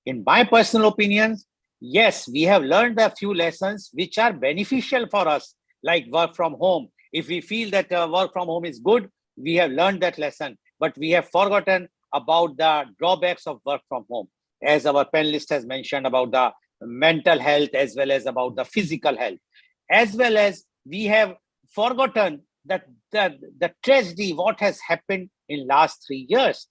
In my personal opinion, yes, we have learned a few lessons which are beneficial for us, like work from home. If we feel that work from home is good, we have learned that lesson, but we have forgotten about the drawbacks of work from home, as our panelist has mentioned about the mental health as well as about the physical health, as well as we have forgotten that the tragedy what has happened in last 3 years.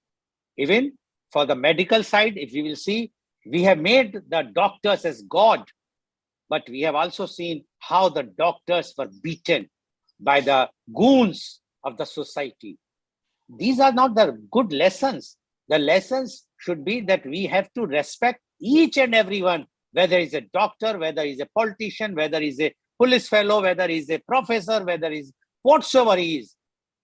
Even for the medical side, if we will see, we have made the doctors as God, but we have also seen how the doctors were beaten, by the goons of the society. These are not the good lessons. The lessons should be that we have to respect each and everyone, whether he's a doctor, whether he's a politician, whether he's a police fellow, whether he's a professor, whether he's whatsoever he is.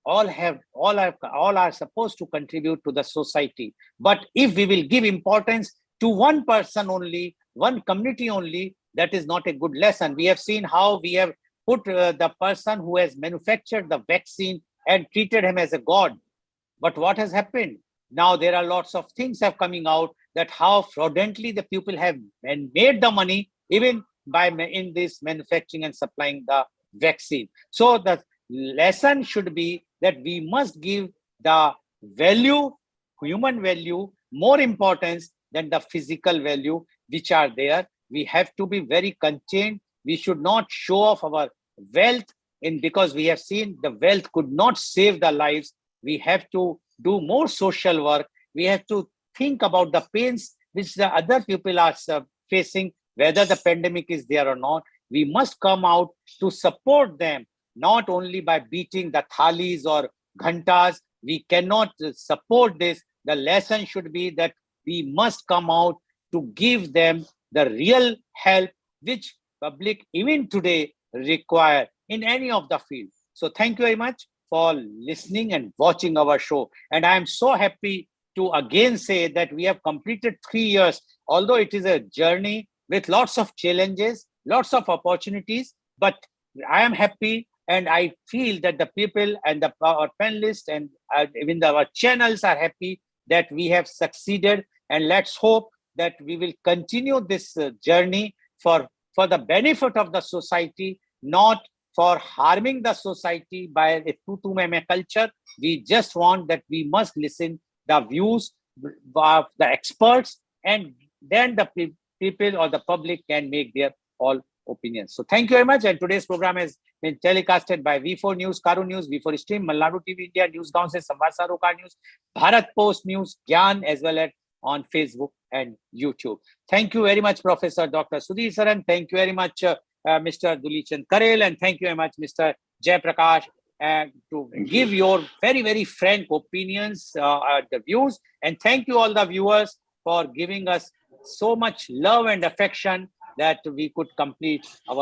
All are supposed to contribute to the society. But if we will give importance to one person only, one community only, that is not a good lesson. We have seen how we have put the person who has manufactured the vaccine and treated him as a god. But what has happened? Now there are lots of things have coming out that how fraudulently the people have made the money even by in this manufacturing and supplying the vaccine. So the lesson should be that we must give the value, human value, more importance than the physical value which are there. We have to be very contained. We should not show off our wealth because we have seen the wealth could not save the lives. We have to do more social work. We have to think about the pains which the other people are facing, whether the pandemic is there or not. We must come out to support them, not only by beating the thalis or ghantas. We cannot support this. The lesson should be that we must come out to give them the real help which public even today require in any of the fields. So thank you very much for listening and watching our show. And I am so happy to again say that we have completed 3 years, although it is a journey with lots of challenges, lots of opportunities, but I am happy and I feel that the people and our panelists and even our channels are happy that we have succeeded. And let's hope that we will continue this journey for the benefit of the society, not for harming the society by a tu me culture. We just want that we must listen the views of the experts, and then the people or the public can make their all opinions. So thank you very much. And today's program has been telecasted by V4 News, Karu News, V4 Stream, Malnadu TV India, Newsgaon se Samvad Sarocar News, Bharat Post News, Gyan, as well as on Facebook and YouTube. Thank you very much, Professor Dr. Sudhir Saran. Thank you very much, Mr. Dulichand Karel, and thank you very much, Mr. Jay Prakash, to give your very, very frank opinions, the views. And thank you all the viewers for giving us so much love and affection that we could complete our